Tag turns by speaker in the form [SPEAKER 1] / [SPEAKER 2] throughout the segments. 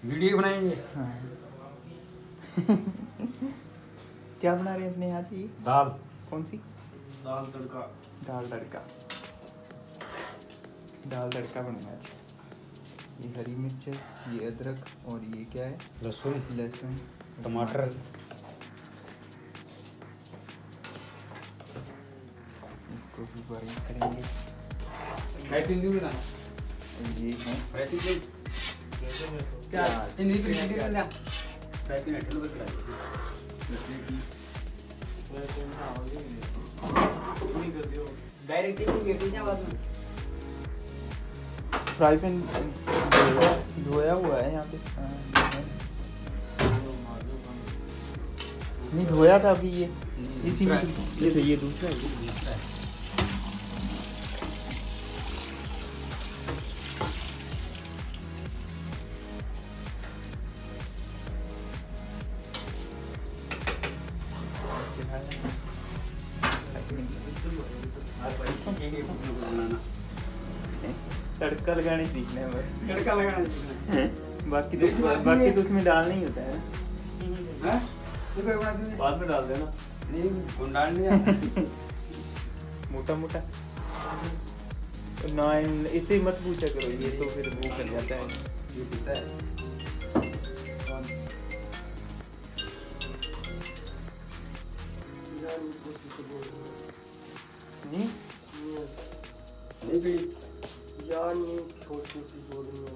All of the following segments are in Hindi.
[SPEAKER 1] वीडियो बनाएंगे।
[SPEAKER 2] हाँ। क्या बना रहे हैं अपने यहाँ से? ये
[SPEAKER 1] दाल।
[SPEAKER 2] कौन सी?
[SPEAKER 1] दाल तड़का।
[SPEAKER 2] दाल तड़का। दाल तड़का बनेगा आज। ये हरी मिर्च है, ये अदरक और ये क्या है?
[SPEAKER 1] लहसुन।
[SPEAKER 2] लहसुन,
[SPEAKER 1] टमाटर।
[SPEAKER 2] इसको भी बॉइल करेंगे।
[SPEAKER 1] फ्राई पैन भी ना।
[SPEAKER 2] ये है
[SPEAKER 1] फ्राई पैन क्या? ये नहीं फ्राई पैन फ्राई पैन हटल बस ला। डायरेक्ट ही पीछे बात में
[SPEAKER 2] फ्राई पैन धोया हुआ है यहाँ पे। नहीं धोया था अभी ये इसी में। ये दूसरा है। तड़का लगाने सीखना है बस।
[SPEAKER 1] तड़का लगाना सीखना है।
[SPEAKER 2] बाकी तो उसमें डालना ही होता है।
[SPEAKER 1] हैं? तू क्या बनाती है?
[SPEAKER 3] बाद में डाल देना।
[SPEAKER 1] नहीं कौन डाल नहीं आता।
[SPEAKER 2] मोटा मोटा ना, इसे मत पूछा करो, ये तो फिर वो कर जाता है।
[SPEAKER 1] ये पीता है।
[SPEAKER 2] नहीं
[SPEAKER 1] नहीं पी।
[SPEAKER 3] यार नहीं छोटी सी बोली है।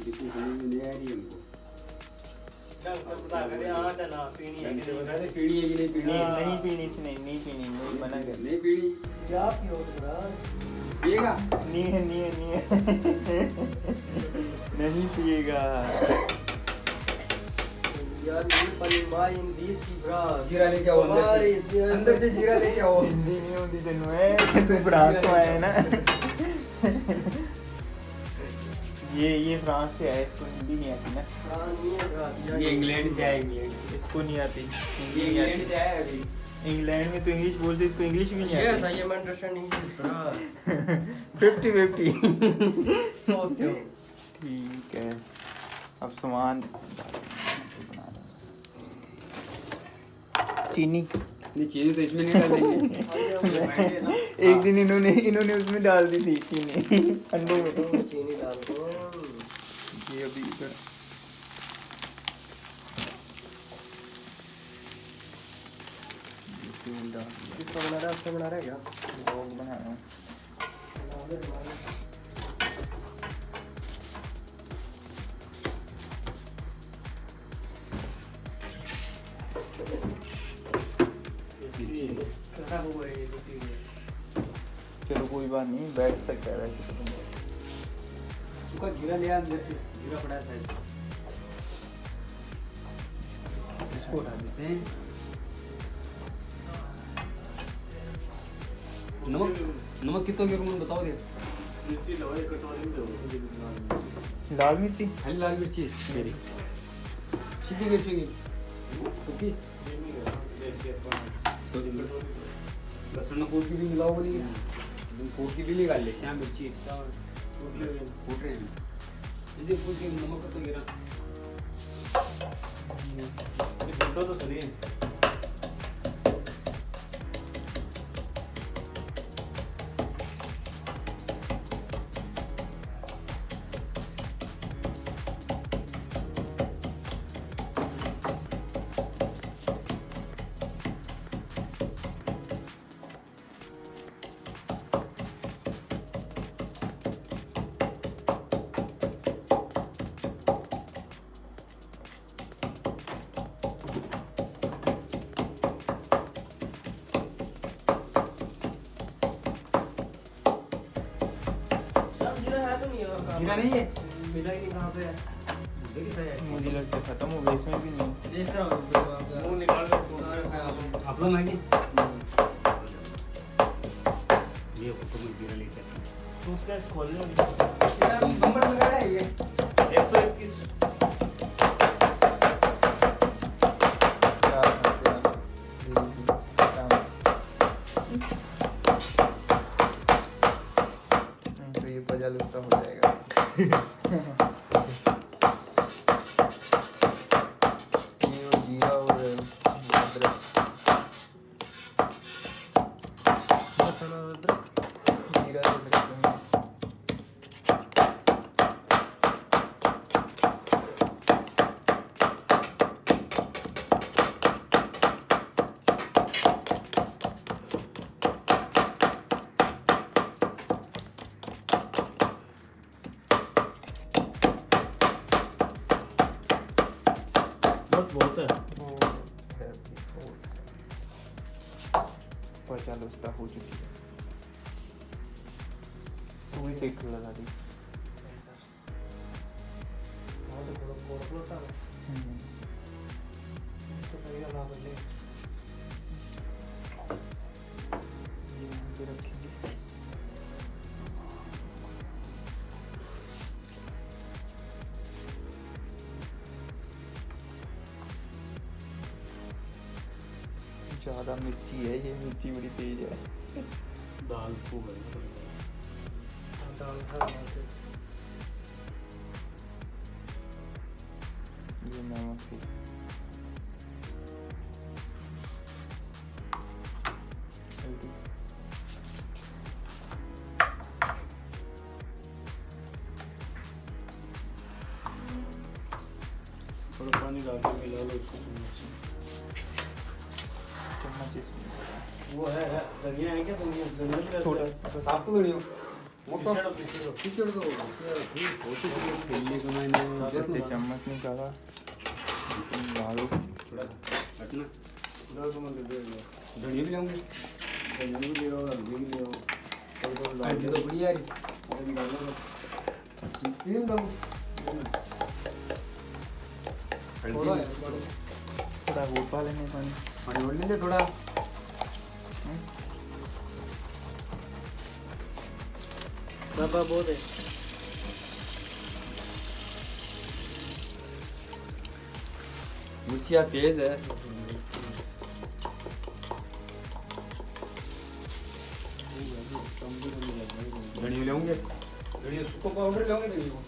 [SPEAKER 1] देखिए समझ में नहीं आ रही हमको।
[SPEAKER 3] बता करे हाँ चला पीनी है कि
[SPEAKER 1] बता दे पीड़ी है कि नहीं पीड़ी
[SPEAKER 2] नहीं
[SPEAKER 1] है।
[SPEAKER 2] नहीं पीनी थी, नहीं पीनी, नहीं मना कर।
[SPEAKER 1] नहीं पीड़ी।
[SPEAKER 3] क्या पियो तेरा
[SPEAKER 1] पिएगा?
[SPEAKER 2] नहीं है नहीं पिएगा।
[SPEAKER 3] यार ये पनिमा इन दिस की ब्रास
[SPEAKER 1] जीरा लेके आओ अंदर से जीरा लेके आओ।
[SPEAKER 2] हिंदी नहीं होती तेनू है, तू फ्रांस से आया है ना। ये फ्रांस से आया, इसको हिंदी नहीं आती ना।
[SPEAKER 1] ये इंग्लैंड से आया। इंग्लैंड से।
[SPEAKER 2] इसको नहीं आती
[SPEAKER 1] ये इंग्लैंड से आया अभी।
[SPEAKER 2] इंग्लैंड में तो इंग्लिश बोलते, इसको इंग्लिश भी नहीं
[SPEAKER 3] यस
[SPEAKER 2] आती।
[SPEAKER 3] I am understanding this brass
[SPEAKER 2] 50-50।
[SPEAKER 3] So
[SPEAKER 2] ठीक है, अब सामान चीनी।
[SPEAKER 1] नहीं चीनी तो इसमें नहीं डालेंगे।
[SPEAKER 2] एक दिन इन्होंने उसमें डाल दी थी चीनी अंडे में।
[SPEAKER 3] चीनी डाल दो।
[SPEAKER 2] ये अभी इधर
[SPEAKER 3] किसका बना रहा है? आपसे बना रहा है क्या?
[SPEAKER 2] लोग बना रहा हूँ। चलो कोई बात नहीं, बैठ सकता है वैसे तो।
[SPEAKER 1] सूखा जीरा ले अंदर से। जीरा पड़ा है शायद। इसको उठा देते हैं। नमक कितना गिर मुझे बताओ दे।
[SPEAKER 3] मिर्ची लो एक कटोरी में दो।
[SPEAKER 2] लाल मिर्ची,
[SPEAKER 1] हरी लाल मिर्ची मेरी सीधी मिर्ची ओके। लहसुन कूट की भी मिलाओ बोली। कूट की भी निकाल ले। श्याम मिर्ची कूट रहे हैं। यदि कूट के नमक तो गिरा।
[SPEAKER 3] ये घंटों तो चलिए।
[SPEAKER 1] जीरा नहीं है।
[SPEAKER 3] मिला ही नहीं कहाँ पे है?
[SPEAKER 2] मुझे लगता है खत्म हो गया, इसमें भी नहीं।
[SPEAKER 1] देख रहा हूँ
[SPEAKER 3] मुंह निकाल के
[SPEAKER 1] आप लोग मांगे। ये हुक्म जीरा लेके
[SPEAKER 3] तो उसका खोलने
[SPEAKER 1] नंबर लगा रहा है ये
[SPEAKER 3] 121।
[SPEAKER 2] तो ये पजा लुफ्ता हो जाएगा।
[SPEAKER 3] लहसुन और अदरक
[SPEAKER 2] जीरा तो लगता है।
[SPEAKER 3] बस बहुत है।
[SPEAKER 2] और चलो उसका हो चुकी है, तू ही सेक लगा दी। ये यहाँ पे रखेंगे। ज़्यादा मिर्ची है, ये मिर्ची बड़ी तेज है।
[SPEAKER 3] दाल को
[SPEAKER 2] ये नमक है। हल्दी।
[SPEAKER 3] थोड़ा पानी डाल के मिला लो उसको
[SPEAKER 2] चम्मच इसमें
[SPEAKER 3] वो है धनिया है क्या? धनिया धनिया भी रहता
[SPEAKER 2] थोड़ा
[SPEAKER 3] है।
[SPEAKER 1] साफ तो बढ़िया मोटो
[SPEAKER 3] पिछड़ो।
[SPEAKER 1] कीचड़ तो खेलने को मैंने
[SPEAKER 2] जैसे चम्मच निकाला डालो।
[SPEAKER 1] थोड़ा हटना
[SPEAKER 3] दो तो मैं दे दूंगा।
[SPEAKER 1] धनिया भी लाऊंगे
[SPEAKER 3] धनिया भी ले आओ, हल्दी भी ले आओ। थोड़ा डाल
[SPEAKER 1] हल्दी
[SPEAKER 3] दो।
[SPEAKER 1] तो बढ़िया है
[SPEAKER 3] हल्दी डाल दो।
[SPEAKER 1] तीन दो
[SPEAKER 3] थोड़ा है,
[SPEAKER 2] थोड़ा वो पा लेने पानी।
[SPEAKER 1] पानी और लेंगे थोड़ा
[SPEAKER 3] दबा बहुत है।
[SPEAKER 1] मिर्चियाँ तेज है धनिया लेंगे धनिया सुखो पाउडर लेंगे धनिया को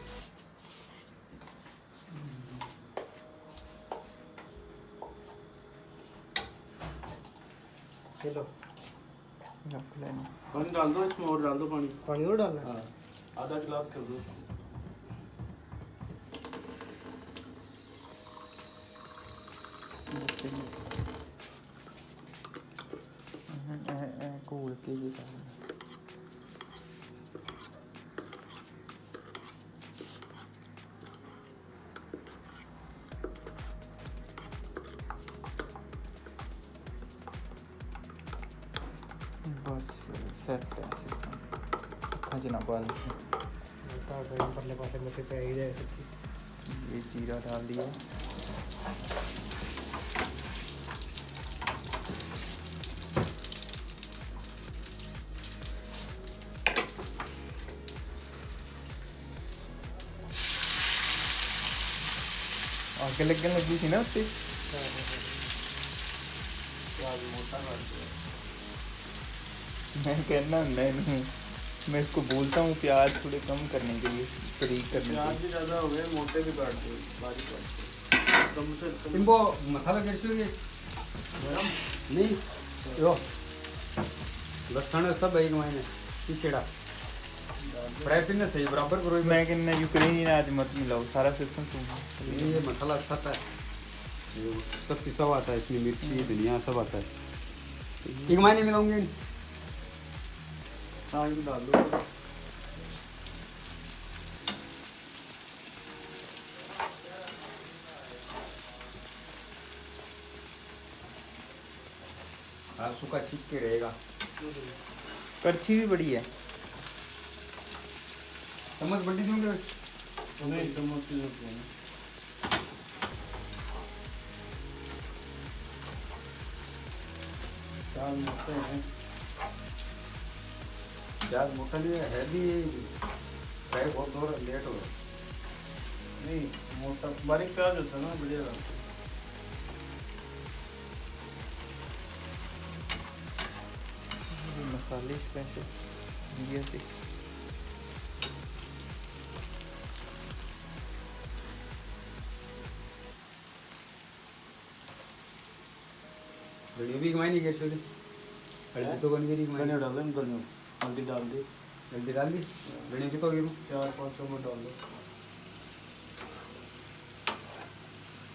[SPEAKER 3] चलो
[SPEAKER 2] रख लेना।
[SPEAKER 3] पानी डाल दो इसमें, और डाल दो पानी।
[SPEAKER 4] पानी और डालना है?
[SPEAKER 3] हाँ आधा गिलास कर दो।
[SPEAKER 2] घोल के ये डालना। बस सेट है सिस्टम। खजना बाल
[SPEAKER 4] परले पासे में पे आई जाए सब्जी।
[SPEAKER 2] ये जीरा डाल दिया। आगे लगने लगी थी ना उससे। मैं कहना नहीं, मैं इसको बोलता हूँ प्याज थोड़े कम करने के लिए, बारीक करने के
[SPEAKER 3] प्याज
[SPEAKER 2] लिए।
[SPEAKER 3] भी ज़्यादा हो गए, मोटे भी काट दो, बारीक काट दो। कम से कम
[SPEAKER 1] इनको मसाला कैसे होगी
[SPEAKER 3] गरम
[SPEAKER 1] नहीं यो लहसुन सब एक महीने पिछड़ा फ्राई पिन सही बराबर करो
[SPEAKER 2] मैं कहना यूक्रेनी आज मत मिलाओ, सारा सिस्टम तुम।
[SPEAKER 1] ये मसाला अच्छा था ये सब पिसा हुआ आता है इसमें मिर्ची धनिया सब आता है एक महीने मिलाऊंगे
[SPEAKER 3] हाँ ये डाल दो।
[SPEAKER 1] सूखा सीख के रहेगा
[SPEAKER 2] करछी भी बड़ी है।
[SPEAKER 1] चम्मच बड़ी दूंगे
[SPEAKER 3] नहीं चम्मच की जरूरत नहीं। प्याज मोटे हैं।
[SPEAKER 1] प्याज मोटा लिए है भी फ्राई बहुत थोड़ा लेट हो गया
[SPEAKER 3] नहीं मोटा बारीक प्याज होता है ना, बढ़िया रहता है।
[SPEAKER 2] ये मसाले स्पेशल इंडिया से।
[SPEAKER 1] धनिया भी एक महीने कैसे होगी हल्दी तो कौन करी
[SPEAKER 3] धनिया डाल दे धनिया हल्दी डाल दी
[SPEAKER 1] जल्दी डाल दी धनिया कितना गिरू
[SPEAKER 3] 4-5 चम्मच डाल दो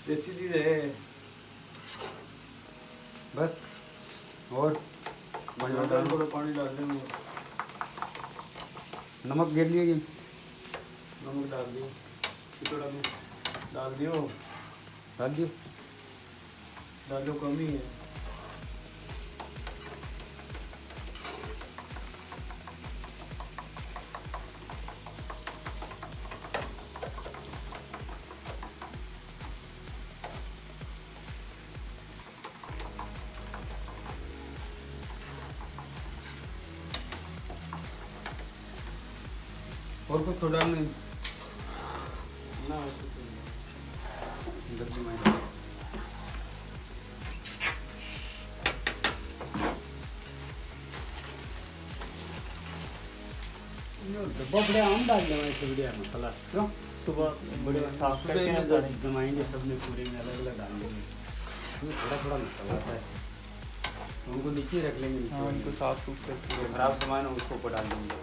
[SPEAKER 3] देसी चीज है
[SPEAKER 1] बस और
[SPEAKER 3] थोड़ा पानी डाल देंगे
[SPEAKER 1] नमक गिर लिया कि
[SPEAKER 3] नमक डाल दियो थोड़ा में डाल दियो
[SPEAKER 1] डाल दियो
[SPEAKER 3] कम ही है
[SPEAKER 1] और कुछ तो डालना है
[SPEAKER 3] ना
[SPEAKER 1] जल्दी मैं डब्बा बड़े आम डाल देना इस वीडियो में खला क्यों
[SPEAKER 2] सुबह बड़े साफ करके ना सारे
[SPEAKER 1] जमाएंगे सबने पूरे में अलग अलग डाल देंगे इसमें थोड़ा थोड़ा मसाला आता है उनको नीचे रख लेंगे नीचे
[SPEAKER 2] हाँ उनको साफ सूफ करके
[SPEAKER 1] जो खराब सामान है उसको ऊपर डाल देंगे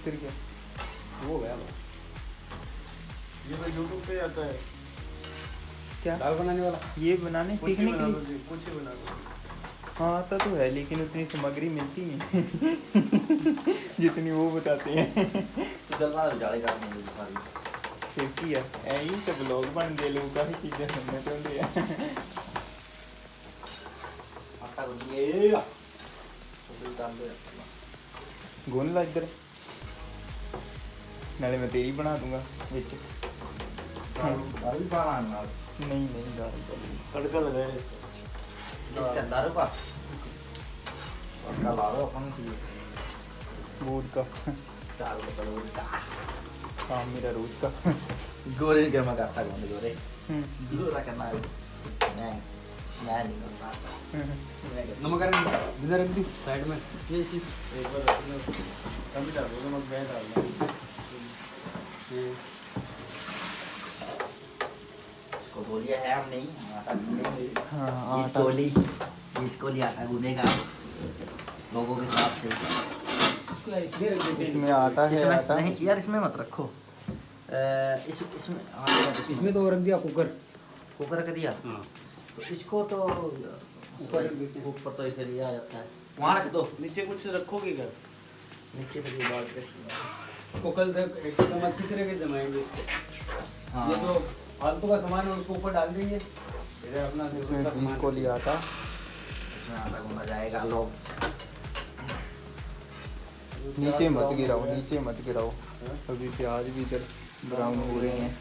[SPEAKER 2] फिर क्या
[SPEAKER 1] वो गया बस।
[SPEAKER 3] ये तो यूट्यूब पे आता है
[SPEAKER 2] क्या
[SPEAKER 1] दाल बनाने वाला
[SPEAKER 2] ये बनाने
[SPEAKER 3] कुछ ही
[SPEAKER 2] सीखने
[SPEAKER 3] बना
[SPEAKER 2] के
[SPEAKER 3] लो
[SPEAKER 2] लिए
[SPEAKER 3] जी कुछ ही बना लो
[SPEAKER 2] हाँ आता तो है लेकिन उतनी सामग्री मिलती नहीं जितनी वो बताते हैं
[SPEAKER 5] तो चलना जाले करने में सारी
[SPEAKER 2] फिर की है यही तो ब्लॉग बन दे लोग काफी चीजें सुनने तो होंगे
[SPEAKER 5] आटा को दिए तो डाल दो
[SPEAKER 2] गुन ला इधर नाले मैं तेरी बना दूंगा विच
[SPEAKER 5] दारू भी पाना है नाल
[SPEAKER 2] नहीं नहीं दाल
[SPEAKER 3] तड़का लगाए
[SPEAKER 5] इसका दारू का तड़का ला दो अपन की
[SPEAKER 2] वोट का
[SPEAKER 5] चार बोतल का
[SPEAKER 2] काम मेरा रोज का
[SPEAKER 5] गोरे के मैं करता हूं गोरे
[SPEAKER 2] हम्म,
[SPEAKER 5] गोरा करना है मैं नहीं करता मैं करता
[SPEAKER 1] नमक इधर रख दी साइड में ये चीज
[SPEAKER 3] एक बार अपने कम ही डाल दो नमक मैं डालना
[SPEAKER 5] इसको बोलिए है हम नहीं आटा गूंदेंगे
[SPEAKER 2] हाँ
[SPEAKER 5] इस कोली आटा गूंदेगा लोगों के साथ से
[SPEAKER 2] इसमें आटा है
[SPEAKER 5] इसमें
[SPEAKER 2] आटा
[SPEAKER 5] नहीं यार इसमें मत रखो इसमें
[SPEAKER 1] इसमें तो रख दिया कुकर
[SPEAKER 5] कुकर रख दिया
[SPEAKER 1] हाँ
[SPEAKER 5] तो इसको तो
[SPEAKER 1] ऊपर रख देते हैं।
[SPEAKER 5] ऊपर तो इसे लिया जाता है वहाँ रख दो
[SPEAKER 3] नीचे कुछ रखोगे क्या
[SPEAKER 5] नीचे तो ये बात है
[SPEAKER 1] इसको कल तक एकदम अच्छी तरह के जमाएंगे इसको
[SPEAKER 5] हाँ
[SPEAKER 1] ये तो फालतू का सामान है उसको ऊपर डाल देंगे इधर अपना
[SPEAKER 2] इसमें
[SPEAKER 1] जरूरत का
[SPEAKER 2] 20
[SPEAKER 1] सामान
[SPEAKER 2] को लिया आटा
[SPEAKER 5] इसमें आटा गूंदा जाएगा लोग
[SPEAKER 2] नीचे मत गिराओ नीचे मत गिराओ अभी प्याज भी इधर ब्राउन हो रहे हैं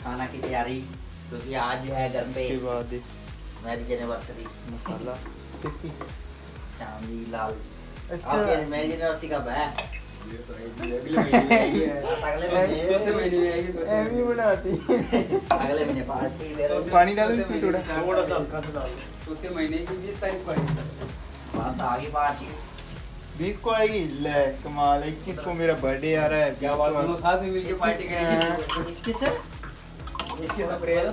[SPEAKER 5] खाना की तैयारी क्योंकि आज है घर पे
[SPEAKER 2] उसके बाद
[SPEAKER 5] मैरिज एनिवर्सरी
[SPEAKER 2] मसाला किसकी
[SPEAKER 5] चांदी लाल
[SPEAKER 2] अच्छा
[SPEAKER 5] आपके मैरिज एनिवर्सरी कब है
[SPEAKER 1] अगले महीने आएगी
[SPEAKER 5] अगले
[SPEAKER 1] चौथे
[SPEAKER 5] महीने
[SPEAKER 1] महीने में आएगी चौथे
[SPEAKER 2] ऐवी
[SPEAKER 1] महीने में।
[SPEAKER 2] बनाती
[SPEAKER 5] अगले महीने पार्टी मेरे
[SPEAKER 2] पानी डालो इसमें थोड़ा
[SPEAKER 3] थोड़ा सा हल्का सा डाल दो
[SPEAKER 1] चौथे महीने की 20 तारीख को आएगी
[SPEAKER 5] बस आगे पार्टी
[SPEAKER 2] 20 को आएगी ले कमाल 21 को मेरा बर्थडे आ रहा है
[SPEAKER 1] क्या बात दोनों साथ में मिलकर पार्टी करेंगे
[SPEAKER 5] 21 है
[SPEAKER 1] 21 अप्रैल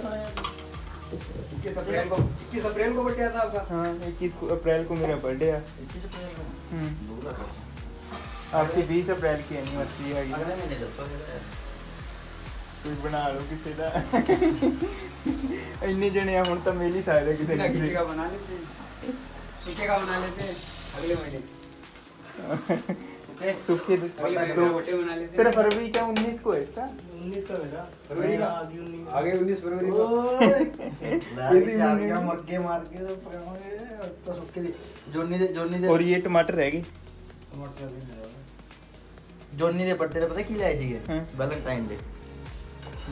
[SPEAKER 1] 21 अप्रैल को बर्थडे आता आपका
[SPEAKER 2] हाँ 21 अप्रैल को मेरा बर्थडे है
[SPEAKER 5] 21 अप्रैल को
[SPEAKER 2] हम्म,
[SPEAKER 5] दूर रखो
[SPEAKER 2] आपकी 20 अप्रैल की एनिवर्सरी है
[SPEAKER 5] अगले महीने दसोगे
[SPEAKER 2] कोई बना लो किसी का इन्ने जने हैं, हुण तो मेल ही सकदा किसी
[SPEAKER 1] किसी
[SPEAKER 2] ना
[SPEAKER 1] ना किसी
[SPEAKER 2] किसी
[SPEAKER 1] का बना लेते हैं सूखे का बना लेते हैं अगले महीने ओके
[SPEAKER 2] सूखे
[SPEAKER 1] अगले महीने
[SPEAKER 2] तो
[SPEAKER 1] मोटे बना लेते
[SPEAKER 2] तेरा
[SPEAKER 1] हैं
[SPEAKER 2] फरवरी का 19 को है इसका
[SPEAKER 3] 19 का मेरा
[SPEAKER 1] फरवरी का
[SPEAKER 3] आगे 19
[SPEAKER 1] आगे 19 फरवरी को
[SPEAKER 5] लारी चार क्या मक्के मार के तो पकाओगे तो सुक्के दी जोनी दे
[SPEAKER 2] और ये टमाटर रह गए
[SPEAKER 3] टमाटर भी नहीं डाला
[SPEAKER 5] जोनी दे बर्थडे ਤੇ ਪਤਾ ਕੀ ਲਾਏ ਸੀਗੇ
[SPEAKER 2] ਹਾਂ।
[SPEAKER 5] ਵੈਲੈਂਟਾਈਨ ਡੇ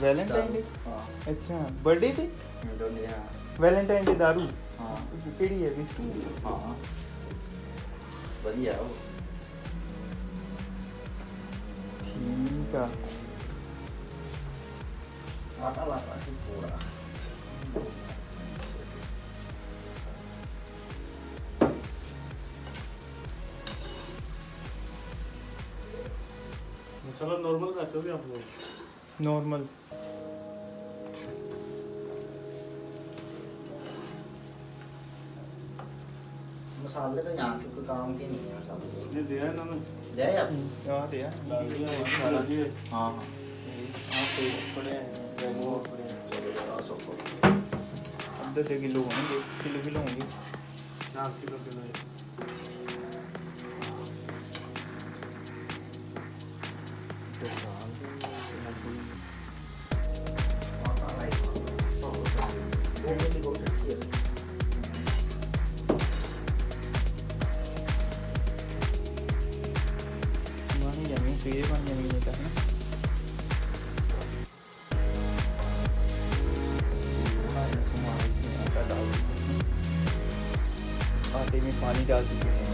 [SPEAKER 2] वैलेंटाइन डे
[SPEAKER 5] ਹਾਂ
[SPEAKER 2] अच्छा बर्थडे थे
[SPEAKER 5] जोनी ਹਾਂ
[SPEAKER 2] वैलेंटाइन डे दारू
[SPEAKER 5] ਹਾਂ
[SPEAKER 2] केड़ी है विस्की
[SPEAKER 5] ਹਾਂ ਵਧੀਆ ਉਹ
[SPEAKER 2] ठीक है
[SPEAKER 5] ਆਟਾ ਲਾ ਪਾ ਕੇ ਪੂਰਾ
[SPEAKER 3] मसाला नॉर्मल खाते हो भी आप लोग?
[SPEAKER 2] नॉर्मल।
[SPEAKER 5] मसाले तो यहाँ के कोई काम के नहीं है मसाले।
[SPEAKER 3] ये दिया है इन्होंने?
[SPEAKER 5] ले यार।
[SPEAKER 2] यार यार
[SPEAKER 3] डाल दिया मसाला दिए।
[SPEAKER 5] हाँ हाँ।
[SPEAKER 2] हाँ पेस्ट पड़े हैं, रेमो पड़े हैं। आधे किलो होंगे, किलो होंगे।
[SPEAKER 3] हाँ किलो है।
[SPEAKER 2] Mana yang ini sih, mana yang ini kan? आटे में पानी डाल चुके हैं।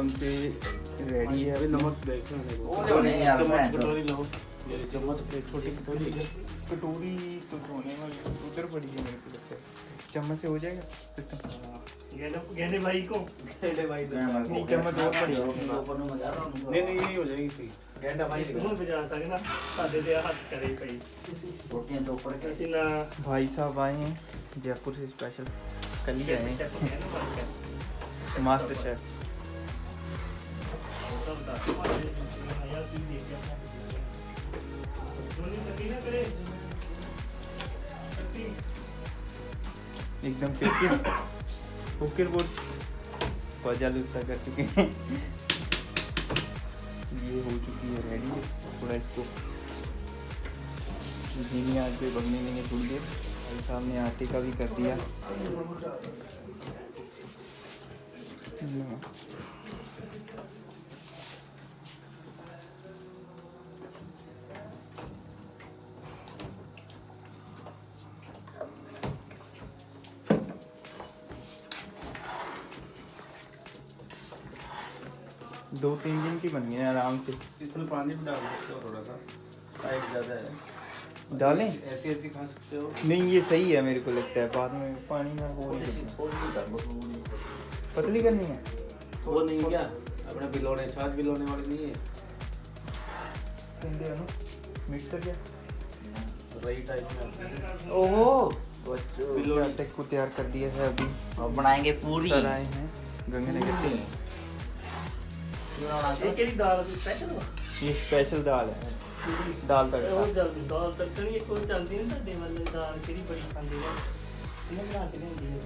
[SPEAKER 2] एकदम से रेडी है
[SPEAKER 3] अभी
[SPEAKER 2] अपनी।
[SPEAKER 3] नमक देखो
[SPEAKER 5] वो ले नहीं यार, मैं
[SPEAKER 3] चम्मच
[SPEAKER 5] तो-
[SPEAKER 3] कटोरी लो, ये चम्मच छोटी कटोरी
[SPEAKER 2] कटोरी तो धोने वाली उधर पड़ी है मेरे को लगता है। चम्मच से हो जाएगा सिस्टम।
[SPEAKER 4] गहने भाई को
[SPEAKER 3] ले भाई
[SPEAKER 2] नहीं चम्मच और पड़ी है।
[SPEAKER 3] नहीं नहीं यही हो जाएगी ठीक।
[SPEAKER 1] गेंडा भाई
[SPEAKER 4] ਉਹਨੂੰ ਬਜਾ ਸਕਦੇ ਨਾ ਸਾਡੇ ਤੇ ਹੱਥ ਕਰੇ ਪਈ
[SPEAKER 5] रोटियां तो ऊपर के
[SPEAKER 4] ਅਸੀਂ ਨਾ
[SPEAKER 2] भाई साहब आए हैं जयपुर से स्पेशल, कल ही आए
[SPEAKER 4] ਚੈੱਕ
[SPEAKER 2] हैं
[SPEAKER 4] ਨਾ ਮਾਰ
[SPEAKER 2] मास्टर शेफ।
[SPEAKER 4] ਸਭ ਦਾ ਆਇਆ ਕੀ ਦੇ ਗਿਆ ਦੋਨੀ ਸਕੀ ਨਾ ਕਰੇ ਸੱਤੀ
[SPEAKER 2] एकदम ओके बोल पजा लुस्ता कर चुके हैं। ये हो चुकी है रेडी। थोड़ा इसको धीमी आंच पे पकने देंगे थोड़ी देर। भाई साहब ने आटे का भी कर दिया। दो तीन दिन की बन गई है आराम से।
[SPEAKER 3] इसमें पानी भी डाल सकते हो थोड़ा सा, टाइट ज़्यादा है।
[SPEAKER 2] डालें?
[SPEAKER 3] ऐसे ऐसे खा सकते हो।
[SPEAKER 2] नहीं ये सही है मेरे को लगता है, बाद में पानी में वो नहीं करना। पतली करनी है।
[SPEAKER 3] वो नहीं क्या अपने बिलोने छाछ बिलोने वाली नहीं है,
[SPEAKER 2] मिक्सर क्या
[SPEAKER 3] रही टाइप में।
[SPEAKER 5] ओहो बच्चों
[SPEAKER 3] बिलोनी।
[SPEAKER 2] आटे को तैयार कर दिया है अभी।
[SPEAKER 5] अब बनाएंगे पूरी
[SPEAKER 2] सर आए हैं गंगानगर से।
[SPEAKER 4] ਇਹ ਕਿਹੜੀ ਦਾਲ ਦੀ ਸਪੈਸ਼ਲ ਵਾ
[SPEAKER 2] ये स्पेशल दाल है, दाल
[SPEAKER 4] ਉਹ
[SPEAKER 2] तड़का।
[SPEAKER 4] ਜਲਦੀ ਦਾਲ ਤੜਕਣੀ ਇੱਕ ਉਹ ਚੱਲਦੀ ਨਹੀਂ ਤੁਹਾਡੇ ਵੱਲ ਦਾਲ ਕਿਹੜੀ ਬੜੀ ਖਾਂਦੇ ਆ ਇਹਨਾਂ ਬਣਾ ਕੇ ਦਿੰਦੀ ਹੈ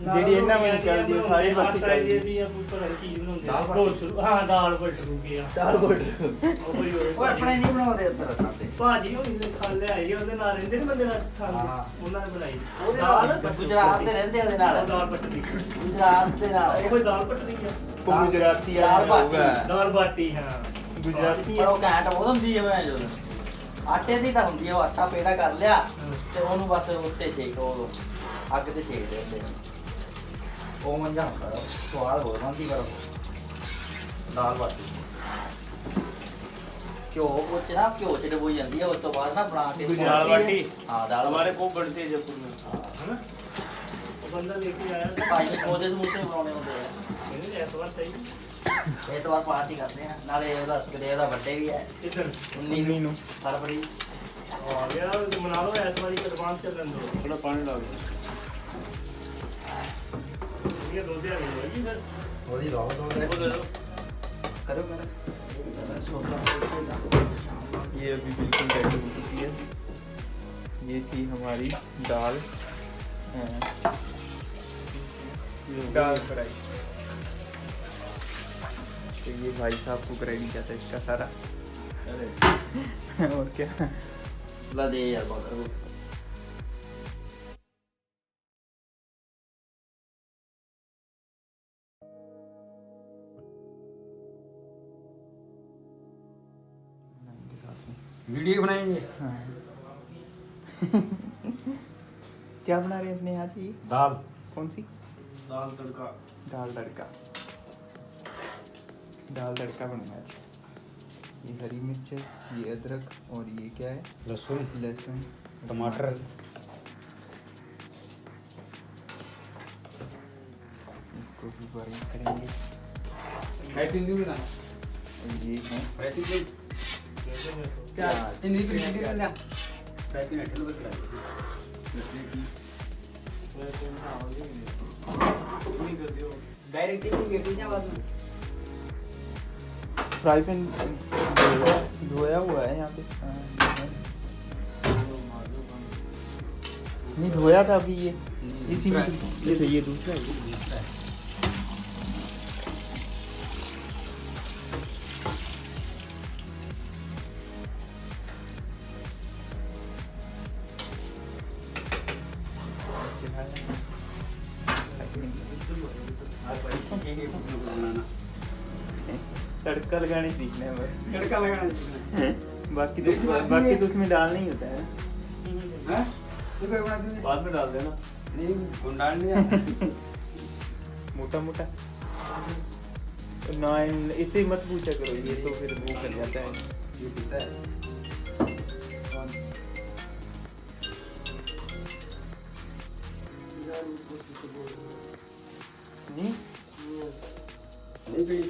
[SPEAKER 2] ਜਿਹੜੀ ਇਹਨਾਂ ਵੱਲ ਚੱਲਦੀ ਹੈ, ਸਾਰੀ ਪਾਸੇ ਚੱਲਦੀ ਹੈ।
[SPEAKER 4] ਦੀ ਆ ਪੁੱਤਰ ਕੀ ਬਣਾਉਂਦੇ
[SPEAKER 5] ਦਾਲ
[SPEAKER 4] ਆ
[SPEAKER 5] ਭੱਟ।
[SPEAKER 4] ਢੋਲ ਸ਼ੁਰੂ ਹਾਂ ਦਾਲ ਭਟਰੂ ਗਿਆ
[SPEAKER 5] दाल बोल
[SPEAKER 4] ਉਹ ਹੀ
[SPEAKER 5] ਉਹ ਆਪਣੇ ਨਹੀਂ ਬਣਾਉਂਦੇ ਉੱਧਰ ਸਾਡੇ
[SPEAKER 4] ਭਾਜੀ ਹੋਣੀ ਨੇ ਖਾ ਲਿਆ ਆਈ ਉਹਦੇ ਨਾਲ ਰਹਿੰਦੇ ਨੇ ਬੰਦੇ ਨਾਲ
[SPEAKER 5] ਹਾਂ।
[SPEAKER 4] ਖਾਂਦੇ ਉਹਨਾਂ ਨੇ ਬਣਾਈ
[SPEAKER 5] ਉਹਦੇ ਨਾਲ ਗੁਜਰਾਤ ਦੇ ਰਹਿੰਦੇ ਉਹਦੇ ਨਾਲ
[SPEAKER 4] ਦਾਲ ਪਟਰੀ
[SPEAKER 5] ਗੁਜਰਾਤ ਦੇ ਨਾਲ
[SPEAKER 4] ਉਹ ਕੋਈ ਦਾਲ ਪਟਰੀ ਆ
[SPEAKER 2] वो गुजराती है,
[SPEAKER 5] दाल बाटी।
[SPEAKER 2] होगा
[SPEAKER 4] ਦਾਲ ਬਾਟੀ ਹਾਂ
[SPEAKER 2] गुजराती
[SPEAKER 5] ਪਰ
[SPEAKER 2] है।
[SPEAKER 5] ਉਹ ਘੈਂਟ ਬਹੁਤ ਹੁੰਦੀ ਹੈ ਮੈਂ ਜੋ ਆਟੇ ਦੀ ਤਾਂ ਹੁੰਦੀ ਹੈ, ਉਹ ਆਟਾ ਪੇੜਾ ਕਰ ਲਿਆ ਤੇ ਉਹਨੂੰ ਬਸ ਉੱਤੇ ਸੇਕ ਉਹ ਅੱਗ ਤੇ ਸੇਕ ਦੇ ਹੁੰਦੇ ਨੇ। ਉਹ ਮੰਝਾ ਹੁੰਦਾ ਉਹ ਸਵਾਦ ਹੋਰ ਬਣਦੀ ਪਰ ਦਾਲ ਬਾਟੀ ਘਿਓ ਵਿੱਚ ਨਾ ਘਿਓ ਚ ਡਬੋਈ ਜਾਂਦੀ ਹੈ, ਉਸ ਤੋਂ ਬਾਅਦ ਨਾ ਬਣਾ ਕੇ
[SPEAKER 4] दाल बाटी
[SPEAKER 5] ਹਾਂ ਦਾਲ
[SPEAKER 3] हमारे को बनते हैं जयपुर में।
[SPEAKER 4] है ना वो बंदा लेके आया
[SPEAKER 5] ਭਾਈ ਨੇ ਸਮੋਸੇ ਸਮੂਸੇ ਬਣਾਉਣੇ ਹੁੰਦੇ ਆ।
[SPEAKER 4] मैंने ऐतवार सही
[SPEAKER 5] ਐਤਵਾਰ ਪਾਰਟੀ ਕਰਦੇ ਆ, ਨਾਲੇ ਉਹਦਾ ਸੁਖਦੇਵ ਦਾ ਵੱਡੇ ਵੀ ਹੈ
[SPEAKER 4] किधर
[SPEAKER 2] 19 ਨੂੰ।
[SPEAKER 5] ਫਰਵਰੀ।
[SPEAKER 4] और यार मना लो ऐतवार की एडवांस चल रहा है
[SPEAKER 3] थोड़ा पानी डाल दो।
[SPEAKER 4] ये दो दिया नहीं होगी फिर
[SPEAKER 5] ਉਹਦੀ ਰੋਹ
[SPEAKER 3] वो दे दो।
[SPEAKER 5] ਕਰੋ ਕਰੋ
[SPEAKER 2] ये अभी बिल्कुल रेडी हो चुकी है। ये थी हमारी दाल दाल फ्राई। तो ये भाई साहब कुक रेडी किया था इसका सारा। और क्या
[SPEAKER 5] ਲਾ ਦੇ ਯਾਰ ਬਹੁਤ
[SPEAKER 1] वीडियो बनाएंगे।
[SPEAKER 2] हाँ। क्या बना रहे हैं अपने यहाँ से?
[SPEAKER 1] दाल
[SPEAKER 2] कौन सी?
[SPEAKER 3] दाल तड़का।
[SPEAKER 2] दाल तड़का। दाल तड़का बनाया आज। ये हरी मिर्च है, ये अदरक और ये क्या है?
[SPEAKER 1] लहसुन
[SPEAKER 2] लहसुन
[SPEAKER 1] टमाटर
[SPEAKER 2] इसको भी बॉइल करेंगे।
[SPEAKER 1] टाइपिंग भी ना
[SPEAKER 2] और ये है
[SPEAKER 1] टाइपिंग क्या नहीं प्रिंटिंग ना टाइपिंग है चलो बस
[SPEAKER 3] नहीं कर दियो।
[SPEAKER 1] डायरेक्ट टिपिंग के पीछे बाद में
[SPEAKER 2] फ्राई पैन धोया हुआ है यहाँ पे। हाँ, नहीं धोया था अभी ये इसी में। अच्छा ये दूसरा है।
[SPEAKER 1] बनाना
[SPEAKER 2] तड़का लगाने सीखना है बस।
[SPEAKER 1] तड़का लगाना सीखना
[SPEAKER 2] बाकी तो उसमें डालना ही होता है।
[SPEAKER 1] है तो कोई बना दीजिए
[SPEAKER 3] बाद में डाल देना।
[SPEAKER 1] नहीं गुंडाल नहीं आता
[SPEAKER 2] मोटा मोटा ना इसे मत पूछा करो, ये तो फिर वो कर जाता है।
[SPEAKER 1] ये पीता है।
[SPEAKER 2] नहीं
[SPEAKER 1] नहीं पीनी।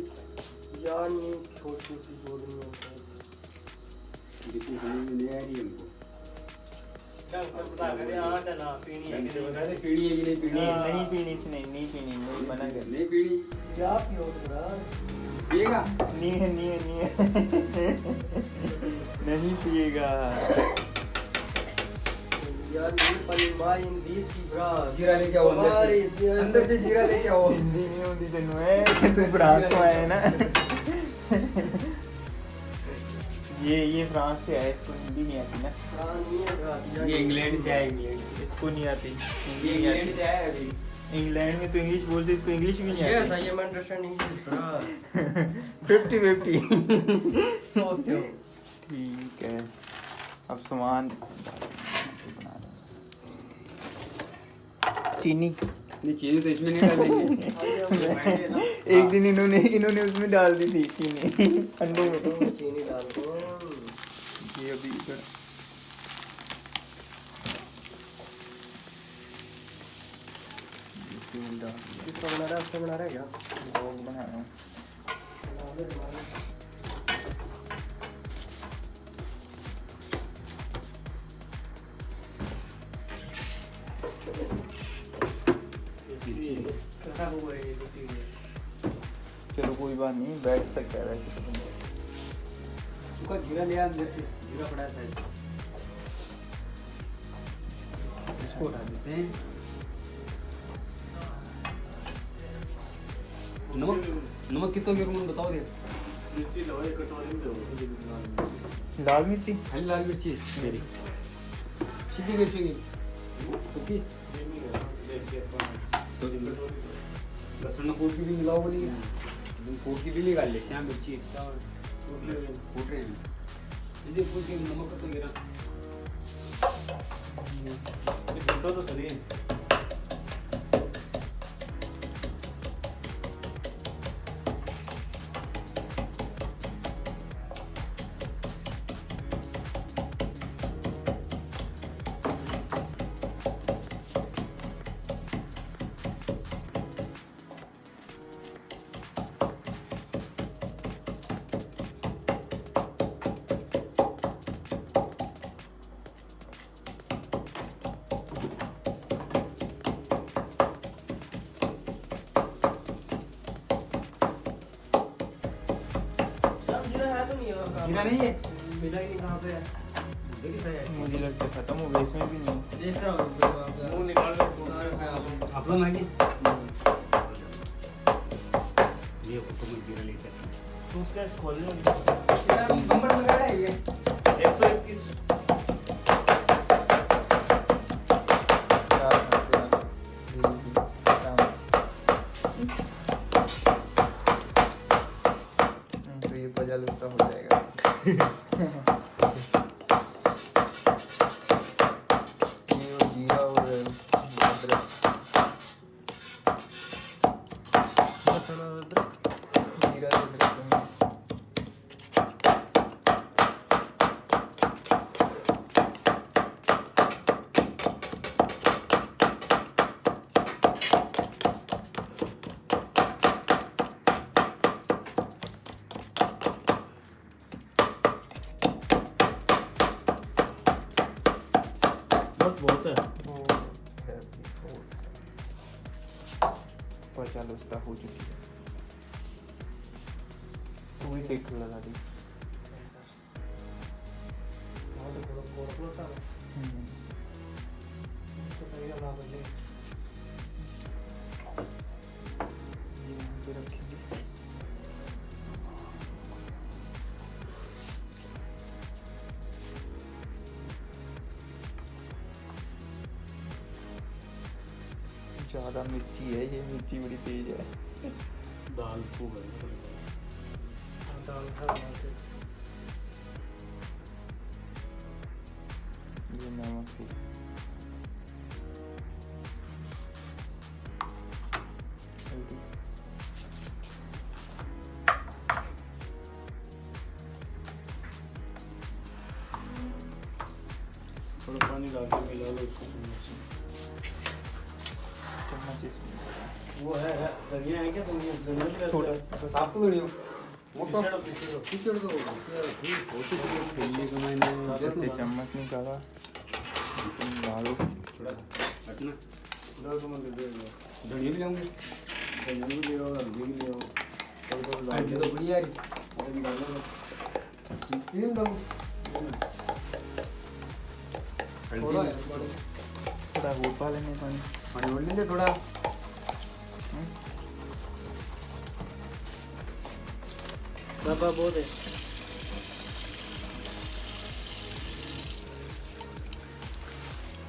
[SPEAKER 3] यार नहीं छोटी सी बोली में
[SPEAKER 1] जितनी समझ में नहीं आ रही है हमको।
[SPEAKER 4] चल बता कर दे हाँ चल हाँ पीनी है
[SPEAKER 1] ढंग से
[SPEAKER 4] कि
[SPEAKER 1] बता
[SPEAKER 4] नहीं।
[SPEAKER 1] दे पीनी है कि नहीं पीनी।
[SPEAKER 2] नहीं पीनी थी, नहीं पीनी, नहीं मना कर।
[SPEAKER 1] नहीं पीनी।
[SPEAKER 3] क्या पियो यार
[SPEAKER 1] पिएगा?
[SPEAKER 2] नहीं है नहीं पिएगा।
[SPEAKER 3] यार नहीं पनी माई इन दिस की ब्रा
[SPEAKER 1] जीरा लेके आओ अंदर से जीरा लेके आओ।
[SPEAKER 2] हिंदी नहीं होती तेनू है, तू फ्रांस तो आया है ना। ये फ्रांस से आया, इसको हिंदी नहीं आती ना।
[SPEAKER 3] हाँ नहीं है ब्रा
[SPEAKER 1] ये इंग्लैंड से आया, इंग्लैंड से।
[SPEAKER 2] इसको नहीं आती,
[SPEAKER 1] ये
[SPEAKER 2] हिंदी नहीं
[SPEAKER 1] इंग्लैंड
[SPEAKER 2] आती।
[SPEAKER 1] से आया अभी।
[SPEAKER 2] इंग्लैंड में तो इंग्लिश बोलते, इसको इंग्लिश भी नहीं
[SPEAKER 3] यस
[SPEAKER 2] आती।
[SPEAKER 3] I am understanding this bra
[SPEAKER 2] 50-50।
[SPEAKER 3] So
[SPEAKER 2] ठीक है, अब सामान बना रहे हैं। चीनी
[SPEAKER 1] नहीं चीनी तो इसमें नहीं डालेंगे।
[SPEAKER 2] एक दिन इन्होंने उसमें डाल दी थी चीनी अंडे में।
[SPEAKER 3] चीनी डाल दो
[SPEAKER 2] ये अभी इधर चीनी डाल दिया।
[SPEAKER 3] किसका बना रहा है, उसका बना रहा है क्या
[SPEAKER 2] लोग बना रहे हैं।
[SPEAKER 4] खराब हो गई ये रोटी ये।
[SPEAKER 2] चलो कोई बात नहीं, बैठ सकता है वैसे तो बंदा।
[SPEAKER 1] सूखा जीरा ले आ अंदर से, जीरा पड़ा है शायद। इसको उठा देते हैं। नमक कितना गिरूँ बताओ दे।
[SPEAKER 3] मिर्ची लो एक कटोरी में दो
[SPEAKER 2] लाल मिर्ची
[SPEAKER 1] खाली लाल मिर्ची मेरी सीधी मिर्ची की ओके तो लहसुन कूट की भी मिलाओ बोली कूट की भी निकाल ले श्याम मिर्ची कूट रहे हैं ये कूट के नमक तो गिरा
[SPEAKER 3] तो चलिए
[SPEAKER 4] जीरा है तो नहीं है
[SPEAKER 1] जीरा नहीं है
[SPEAKER 4] मिला ही नहीं कहाँ पे है
[SPEAKER 2] मुझे लगता है खत्म हो गया, इसमें भी नहीं।
[SPEAKER 4] देख रहा हूँ वो निकाल लो
[SPEAKER 1] आप लोग मैगी ये तो मैं जीरा लेकर
[SPEAKER 4] तो उसका खोल लो
[SPEAKER 1] नंबर लगा रहा है ये
[SPEAKER 4] 121
[SPEAKER 2] तो ये पजा लुस्ता हो जाएगा। ये और जीरा और अदरक, जीरा और अदरक लेंगे।
[SPEAKER 4] बस बहुत है
[SPEAKER 2] पचा लुस्ता हो चुकी है, पूरी सेक लगा दी। ये यहाँ पे रखेंगे। ज़्यादा मिर्ची है, ये मिर्ची बड़ी तेज है।
[SPEAKER 3] दाल फूक है
[SPEAKER 4] दाल खा
[SPEAKER 2] ये नमक है। हल्दी
[SPEAKER 3] थोड़ा पानी डाल के मिला लो उसको चम्मच से।
[SPEAKER 2] चम्मच इसमें
[SPEAKER 3] वो है धनिया है क्या? धनिया धनिया भी
[SPEAKER 2] थोड़ा
[SPEAKER 3] रहता
[SPEAKER 1] साफ तो नहीं हो वो तो
[SPEAKER 3] है पीछे
[SPEAKER 1] कीचड़ तो खेलने का मैंने
[SPEAKER 2] से चम्मच निकाला तुम डालो।
[SPEAKER 1] थोड़ा हटना
[SPEAKER 3] थोड़ा सा मैं दे देगा।
[SPEAKER 1] धनिया भी लाऊंगे
[SPEAKER 3] धनिया भी ले आओ, हल्दी भी ले आओ, थोड़ा डाल
[SPEAKER 1] हल्दी
[SPEAKER 3] दो।
[SPEAKER 1] तो बढ़िया है
[SPEAKER 3] और डालो
[SPEAKER 1] तीन दो
[SPEAKER 3] थोड़ा
[SPEAKER 1] हल्दी
[SPEAKER 3] है,
[SPEAKER 2] थोड़ा वो पा लेने पानी।
[SPEAKER 1] पानी ओढ़ लेंगे थोड़ा
[SPEAKER 4] बाबा बहुत है।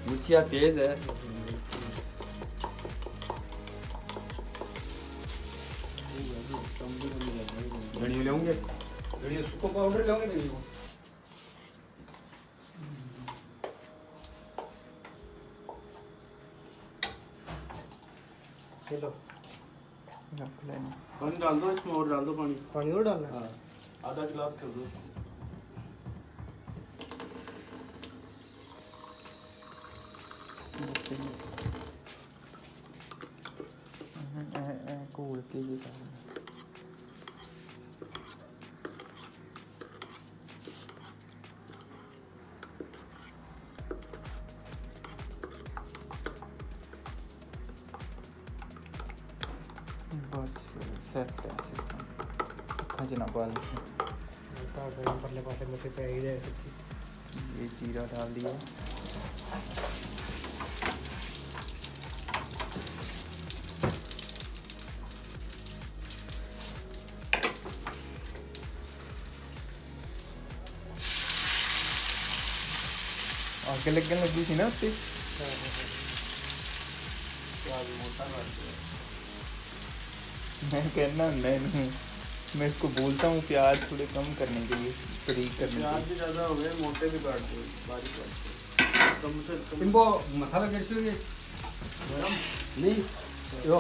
[SPEAKER 1] मिर्चिया तेज है धनिया लेंगे धनिया सूखा पाउडर लेंगे धनिया को
[SPEAKER 4] चलो
[SPEAKER 2] रख लेना।
[SPEAKER 3] पानी डाल दो इसमें, और डाल दो पानी।
[SPEAKER 4] पानी और डालना है।
[SPEAKER 3] हाँ, आधा गिलास कर दो।
[SPEAKER 2] घोल के ये डालना। बस सेट है सिस्टम। खजना बाल
[SPEAKER 4] परले पासे मुझे पे ही जाए सच्ची।
[SPEAKER 2] ये जीरा डाल दिया। आगे लगने लगी थी ना उससे।
[SPEAKER 3] प्याज मोटा काट दो।
[SPEAKER 2] मैं कहना नहीं, मैं इसको बोलता हूँ प्याज थोड़े कम करने के लिए, बारीक करने
[SPEAKER 3] प्याज
[SPEAKER 2] के
[SPEAKER 3] भी ज़्यादा हो गए, मोटे भी काट दो, बारीक काट दो। कम से कम
[SPEAKER 1] इनको मसाला कैसे
[SPEAKER 3] गरम
[SPEAKER 1] नहीं यो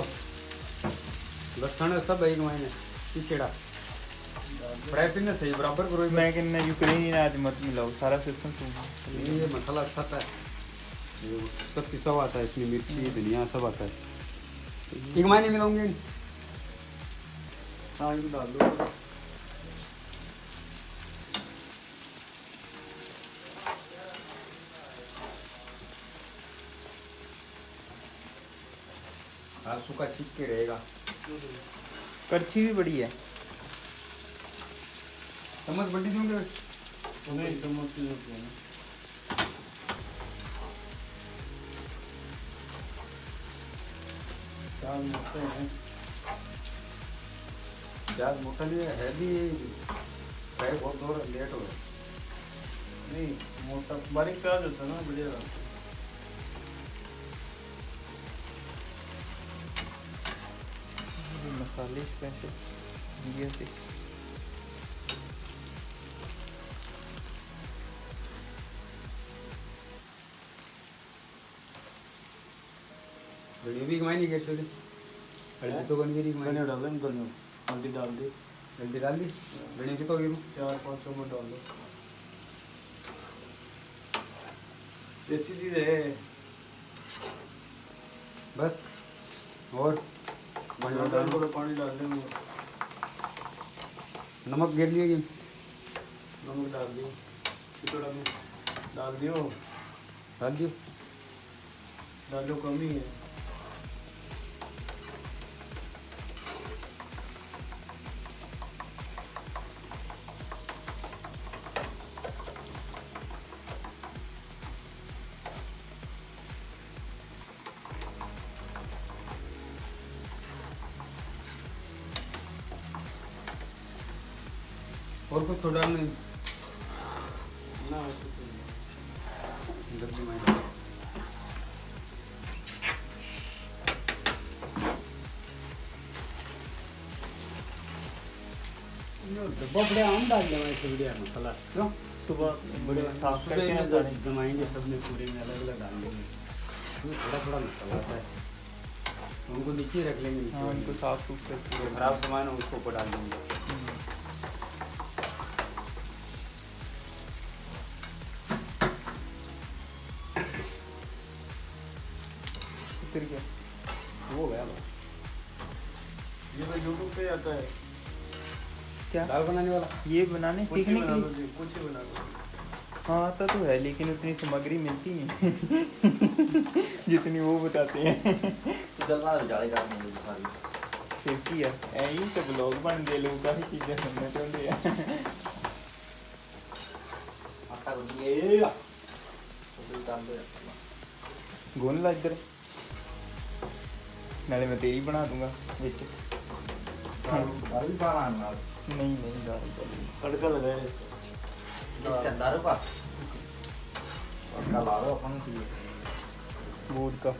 [SPEAKER 1] लहसुन सब एक महीने पिछड़ा फ्राई पिन सही बराबर करो
[SPEAKER 2] लिए। मैं कहना यूक्रेनी आज मत मिलाओ, सारा सिस्टम तुम।
[SPEAKER 1] ये मसाला अच्छा था ये सब पिसा हुआ आता है इसमें मिर्ची धनिया सब आता है एक महीने मिलाऊंगे
[SPEAKER 3] हाँ ये डाल दो।
[SPEAKER 1] हाँ सूखा सीख के रहेगा
[SPEAKER 2] कड़छी भी बड़ी है।
[SPEAKER 1] चम्मच बड़ी दूंगे
[SPEAKER 3] नहीं चम्मच की जरूरत नहीं। प्याज मोटे हैं।
[SPEAKER 1] प्याज मोटा नहीं है भी फ्राई बहुत और लेट हो गया
[SPEAKER 3] नहीं मोटा बारीक प्याज होता है ना, बढ़िया रहता है।
[SPEAKER 2] ये मसाले स्पेशल इंडिया से।
[SPEAKER 1] धनिया भी कमाई नहीं कैसे हल्दी तो बन गई
[SPEAKER 3] धनिया डाल दो, धनिया हल्दी डाल दी,
[SPEAKER 1] हल्दी डाल दी धनिया की तो गिरूँ
[SPEAKER 3] 4-5 चम्मच डाल दो। देसी चीज़ है।
[SPEAKER 1] बस और
[SPEAKER 3] पानी डाल दो, पानी डाल देंगे।
[SPEAKER 1] नमक गिर लिए कि
[SPEAKER 3] नमक डाल दियो, थोड़ा में डाल दियो,
[SPEAKER 1] डाल दियो
[SPEAKER 3] डालो कम ही है।
[SPEAKER 1] और कुछ तो डालना है
[SPEAKER 3] ना वैसे तो नहीं।
[SPEAKER 1] जल्दी में डब्बा बड़े आम डाल देना इससे बढ़िया मसाला क्यों
[SPEAKER 2] सुबह बड़े साफ
[SPEAKER 1] सुबह
[SPEAKER 2] करके
[SPEAKER 1] में
[SPEAKER 2] ना सारे।
[SPEAKER 1] जमाएंगे सब में पूरे में अलग अलग डाल देंगे इसमें थोड़ा थोड़ा मसाला आता है उनको नीचे ही रख लेंगे नीचे
[SPEAKER 2] हाँ
[SPEAKER 1] वाले
[SPEAKER 2] उनको
[SPEAKER 1] में।
[SPEAKER 2] साफ सूफ
[SPEAKER 1] जो
[SPEAKER 2] करके।
[SPEAKER 1] खराब सामान है उसको ऊपर डाल देंगे
[SPEAKER 2] फिर क्या?
[SPEAKER 1] वो हो गया बस।
[SPEAKER 3] ये तो यूट्यूब पे आता है।
[SPEAKER 2] क्या
[SPEAKER 1] दाल बनाने वाला।
[SPEAKER 2] ये बनाने
[SPEAKER 3] कुछ ही
[SPEAKER 2] सीखने
[SPEAKER 3] बना
[SPEAKER 2] के
[SPEAKER 3] लो
[SPEAKER 2] लिए?
[SPEAKER 3] जी, कुछ ही बना लो।
[SPEAKER 2] हाँ आता तो है लेकिन उतनी सामग्री मिलती नहीं जितनी वो बताते हैं।
[SPEAKER 5] तो गल्ला विचारे करने की सारी
[SPEAKER 2] फिर की है ऐ तो ब्लॉग बन गए लोग काफी चीजें सुनने चाहते हैं।
[SPEAKER 5] आटा गुंदिए तो डाल दो।
[SPEAKER 2] गुन ला इधर नाले मैं तेरी बना दूंगा विच।
[SPEAKER 5] दारू भी पाना नाल
[SPEAKER 2] नहीं नहीं दाल वाली।
[SPEAKER 3] तड़का लगाए
[SPEAKER 5] इसका दारू पा तड़का ला दो अपन की
[SPEAKER 2] वोडका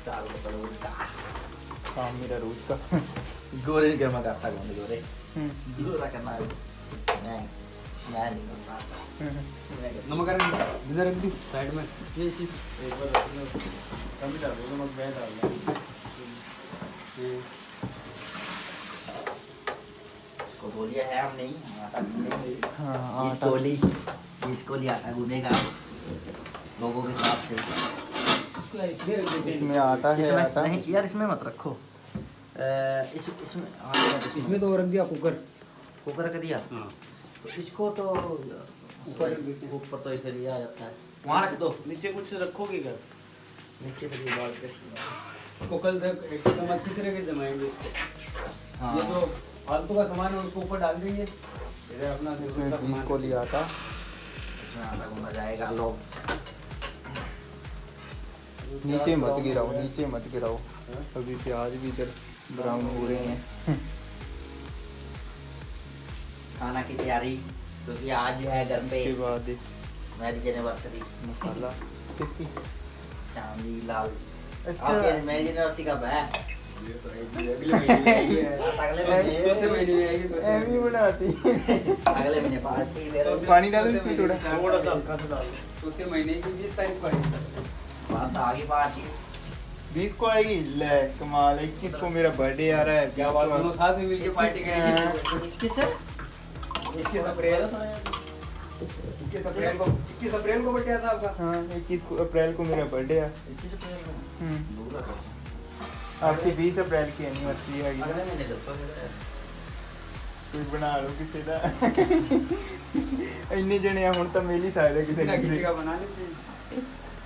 [SPEAKER 5] चार बोतल का
[SPEAKER 2] काम मेरा रोज का।
[SPEAKER 5] गोरे के मैं करता गुंद गोरे
[SPEAKER 2] हम्म,
[SPEAKER 5] गोरा करना है मैं नहीं करता
[SPEAKER 1] नमक रख इधर रख दी साइड में। ये इसी
[SPEAKER 3] एक बार रखना कभी डाल दो नमक मैं डालना
[SPEAKER 5] इसको गोलियां है हम नहीं आटा गूंदेंगे
[SPEAKER 2] हाँ
[SPEAKER 5] इस
[SPEAKER 2] आटा
[SPEAKER 5] गोली आटा गूंदेगा लोगों के साथ से
[SPEAKER 1] इसको इसमें रख देते हैं।
[SPEAKER 2] इसमें आटा है
[SPEAKER 5] इसमें
[SPEAKER 2] आटा
[SPEAKER 5] नहीं यार इसमें मत रखो इसमें आटा
[SPEAKER 1] इसमें तो वो रख दिया कुकर।
[SPEAKER 5] कुकर कर दिया
[SPEAKER 1] हाँ
[SPEAKER 5] तो इसको तो
[SPEAKER 1] ऊपर रख देते हैं।
[SPEAKER 5] ऊपर तो इधर ही आ जाता है वहाँ रख दो
[SPEAKER 3] नीचे कुछ रखोगे क्या?
[SPEAKER 5] नीचे तो ये डाल के
[SPEAKER 1] इसको कल तक एकदम अच्छी तरह के जमाएंगे इसको।
[SPEAKER 5] हाँ
[SPEAKER 1] ये जो फालतू का सामान है उसको ऊपर डाल देंगे। इधर अपना
[SPEAKER 2] इसमें
[SPEAKER 1] जरूरत का
[SPEAKER 2] 20
[SPEAKER 1] सामान
[SPEAKER 2] को लिया आटा।
[SPEAKER 5] इसमें आटा गूंदा जाएगा लोग
[SPEAKER 2] नीचे मत गिराओ नीचे मत गिराओ अभी प्याज भी इधर ब्राउन हो रहे हैं।
[SPEAKER 5] खाना की तैयारी क्योंकि आज जो है घर पे
[SPEAKER 2] उसके बाद
[SPEAKER 5] मैरिज एनिवर्सरी
[SPEAKER 2] मसाला किसकी?
[SPEAKER 5] चांदी लाल
[SPEAKER 2] अच्छा।
[SPEAKER 5] आपके मैरिज एनिवर्सरी कब है
[SPEAKER 1] अगले महीने आएगी।
[SPEAKER 5] बस अगले
[SPEAKER 1] चौथे
[SPEAKER 5] महीने
[SPEAKER 1] महीने में आएगी।
[SPEAKER 2] ऐवी बनाती
[SPEAKER 5] अगले महीने पार्टी मेरे
[SPEAKER 2] पानी डालो इसमें थोड़ा।
[SPEAKER 3] थोड़ा सा हल्का सा डाल दो।
[SPEAKER 1] चौथे महीने की 20 तारीख को आएगी।
[SPEAKER 5] बस आगे पार्टी
[SPEAKER 2] 20 को आएगी ले कमाल। 21 को मेरा बर्थडे आ रहा है।
[SPEAKER 1] क्या बात दोनों साथ में मिलकर पार्टी करेंगे।
[SPEAKER 5] 21 है
[SPEAKER 1] 21 अप्रैल 21 अप्रैल को बर्थडे था आपका।
[SPEAKER 2] हाँ 21 अप्रैल को मेरा बर्थडे है।
[SPEAKER 5] 21 अप्रैल को
[SPEAKER 2] हम्म,
[SPEAKER 5] दूर रखो
[SPEAKER 2] आपकी 20 अप्रैल की एनिवर्सरी है।
[SPEAKER 5] अगले महीने दसोगे
[SPEAKER 2] कोई बना लो किसी का। इन्ने जने ਹੁਣ ਤਾਂ मिल ही सकते
[SPEAKER 1] किसी
[SPEAKER 2] किसी
[SPEAKER 1] ना किसी
[SPEAKER 2] ना
[SPEAKER 1] का बना लेते हैं।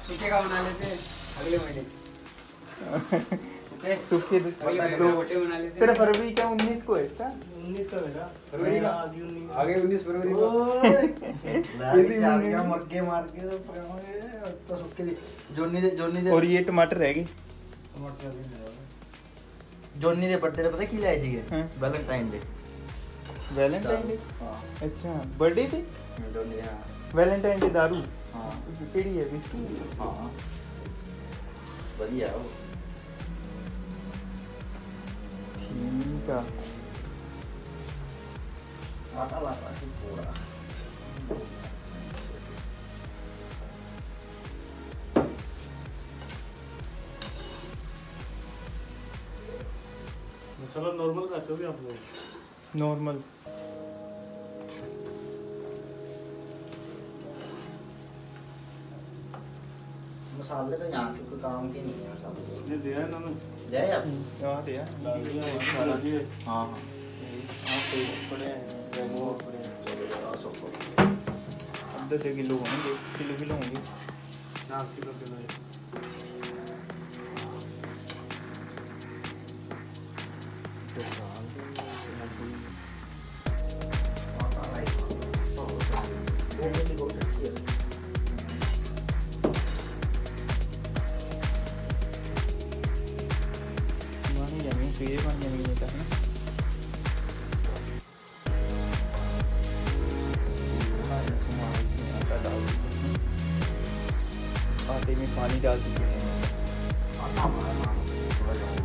[SPEAKER 1] सूखे का बना लेते हैं अगले महीने।
[SPEAKER 2] सूखे
[SPEAKER 1] अगले महीने
[SPEAKER 2] तो
[SPEAKER 1] बर्थडे बना लेते
[SPEAKER 2] तेरा
[SPEAKER 1] हैं।
[SPEAKER 2] फरवरी क्या 19 को है इसका?
[SPEAKER 4] 19 का मेरा
[SPEAKER 1] फरवरी का
[SPEAKER 4] आगे 19
[SPEAKER 1] आगे 19 फरवरी को।
[SPEAKER 5] मुर्गे मार के तो पकाओगे तो सुक्के दी जोनी दे
[SPEAKER 2] और ये टमाटर रह गए।
[SPEAKER 5] जोनी दे बर्थडे ਤੇ ਪਤਾ ਕੀ ਲਾਇਆ ਸੀਗੇ
[SPEAKER 2] ਹਾਂ।
[SPEAKER 5] ਵੈਲੈਂਟਾਈਨ ਡੇ
[SPEAKER 2] वैलेंटाइन डे
[SPEAKER 5] ਹਾਂ
[SPEAKER 2] अच्छा बर्थडे थे
[SPEAKER 5] जोनी दे ਹਾਂ
[SPEAKER 2] वैलेंटाइन डे दारू
[SPEAKER 5] ਹਾਂ
[SPEAKER 2] केड़ी है विस्की?
[SPEAKER 5] ਹਾਂ ਵਧੀਆ ਉਹ
[SPEAKER 2] ठीक है।
[SPEAKER 5] ਆਟਾ ਲਾਤਾ ਸੀ ਪੂਰਾ
[SPEAKER 3] मसाला नॉर्मल खाते हो भी आप लोग?
[SPEAKER 2] नॉर्मल
[SPEAKER 5] मसाले तो यहाँ के कोई काम के नहीं है मसाले
[SPEAKER 3] ये दिया है ना मैं
[SPEAKER 5] ले यार
[SPEAKER 2] यार यार
[SPEAKER 3] डाल दिया मसाला दिए
[SPEAKER 5] हाँ हाँ
[SPEAKER 3] हाँ तो पड़े हैं वो पड़े हैं
[SPEAKER 2] आधा किलो होंगे किलो होंगे।
[SPEAKER 3] हाँ किलो किलो है।
[SPEAKER 5] आटा लाई वो भी हो सकती है
[SPEAKER 2] मानी जानी तो ये बन जानी है ना। आटा डाल दीजिए। आटे में पानी डाल दीजिए।
[SPEAKER 5] आटा हमारा थोड़ा जाओ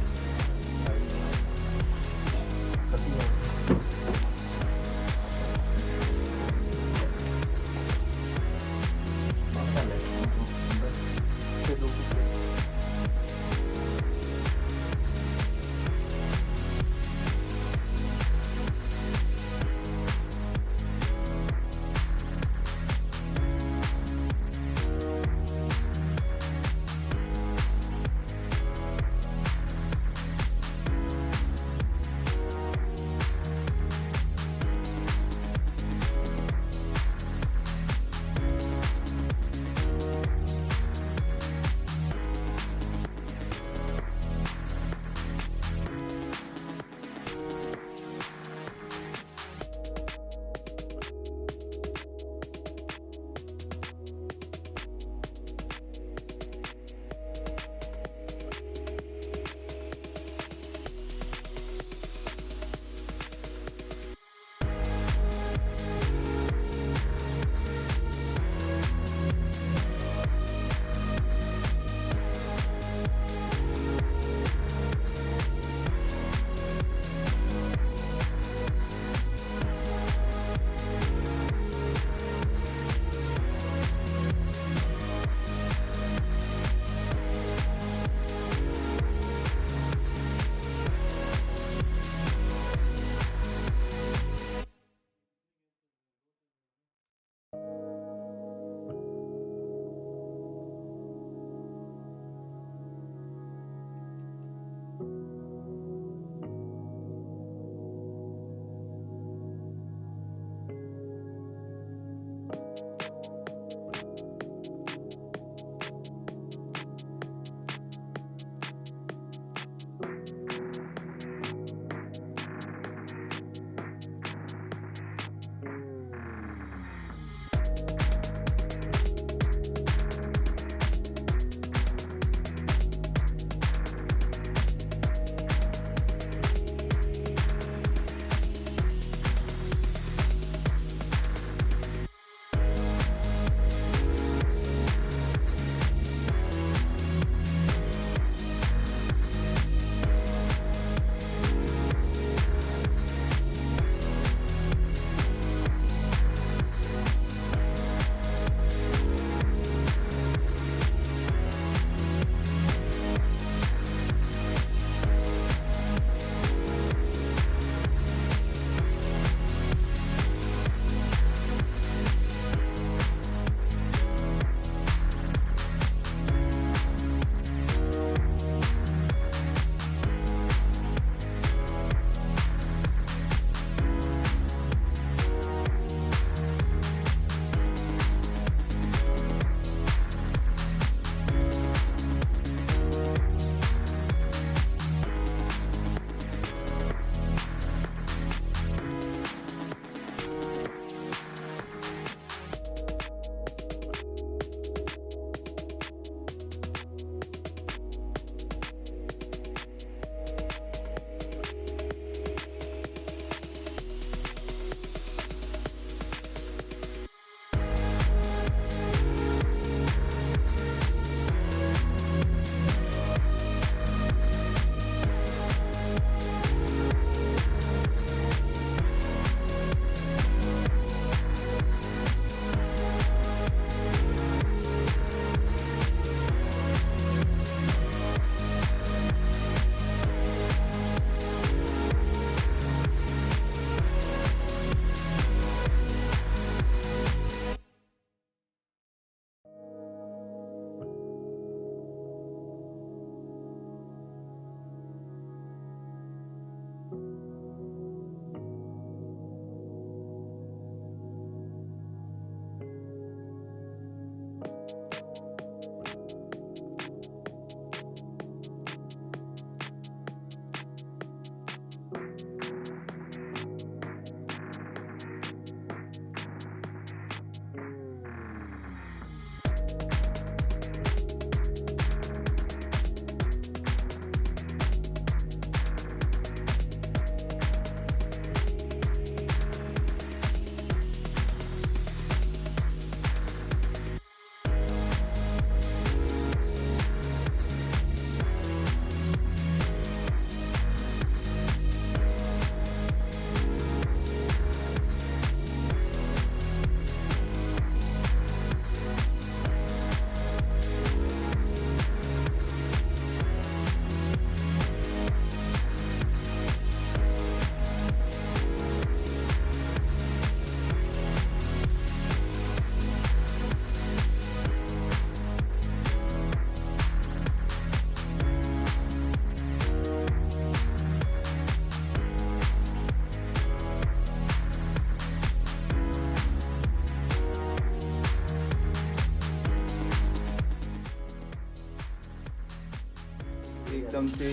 [SPEAKER 2] एकदम से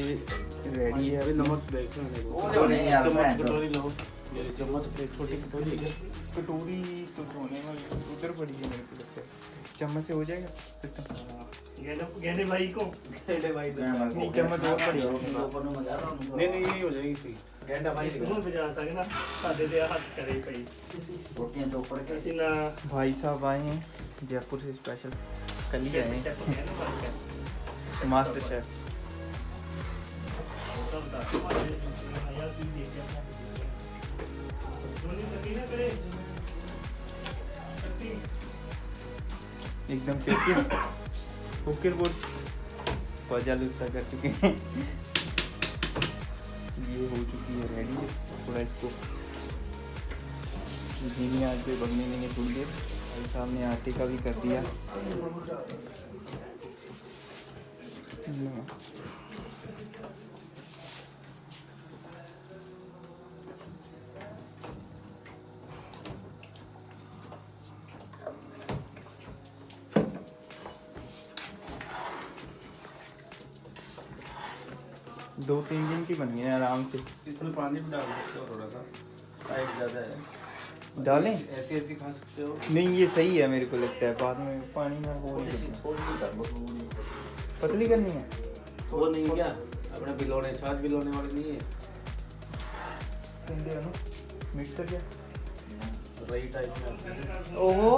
[SPEAKER 2] रेडी है
[SPEAKER 3] अभी
[SPEAKER 2] अपनी।
[SPEAKER 3] नमक देखो मेरे को।
[SPEAKER 5] वो नहीं यार,
[SPEAKER 3] चम्मच
[SPEAKER 5] भैंस।
[SPEAKER 3] कटोरी लो, ये चम्मच के छोटी कटोरी है।
[SPEAKER 2] कटोरी तो धोने वाली उधर पड़ी है मेरे को लगता है। चम्मच से हो जाएगा सिस्टम?
[SPEAKER 4] गेंडे भाई को
[SPEAKER 3] अरे भाई तो
[SPEAKER 2] नहीं, चम्मच और पड़ी है।
[SPEAKER 5] ऊपर ਨੂੰ ਮਜ਼ਾ ਆਉਂਦਾ
[SPEAKER 3] नहीं नहीं यही हो जाएगी ठीक।
[SPEAKER 1] ਗੈਂਡਾ ਭਾਈ
[SPEAKER 4] ਹੁਣ ਬਜਾ ਸਕਦੇ ਨਾ ਸਾਡੇ ਦੇ ਹੱਥ ਕਰੇ ਪਈ
[SPEAKER 5] ਰੋਟੀਆਂ ਦੇ ਉੱਪਰ ਕੇ
[SPEAKER 4] ਅਸੀਂ ਨਾ
[SPEAKER 2] भाई साहब आए हैं जयपुर से स्पेशल, कल ही आए
[SPEAKER 4] चेक हो गया ना बात
[SPEAKER 2] हैं मास्टर शेफ।
[SPEAKER 4] सब दा यार तू देख के अपना दोनों लगी ना करे सकती
[SPEAKER 2] एकदम से ओके बोर्ड पजा लुस्ता कर चुके हैं। ये हो चुकी है रेडी। थोड़ा इसको धीमी आंच पे पकने देंगे थोड़ी देर। भाई साहब ने आटे का भी कर दिया। दो तीन दिन की बन गई है आराम से।
[SPEAKER 3] इसमें पानी भी डाल सकते हो थोड़ा सा, टाइट ज़्यादा है।
[SPEAKER 2] डालें?
[SPEAKER 3] ऐसे ऐसे खा सकते हो।
[SPEAKER 2] नहीं ये सही है मेरे को लगता है। बाद में पानी में वो नहीं करना। पतली करनी है।
[SPEAKER 3] वो नहीं क्या अपने बिलोने छाछ बिलोने वाली नहीं है,
[SPEAKER 2] मिक्स कर दिया।
[SPEAKER 3] रही टाइप में।
[SPEAKER 5] ओहो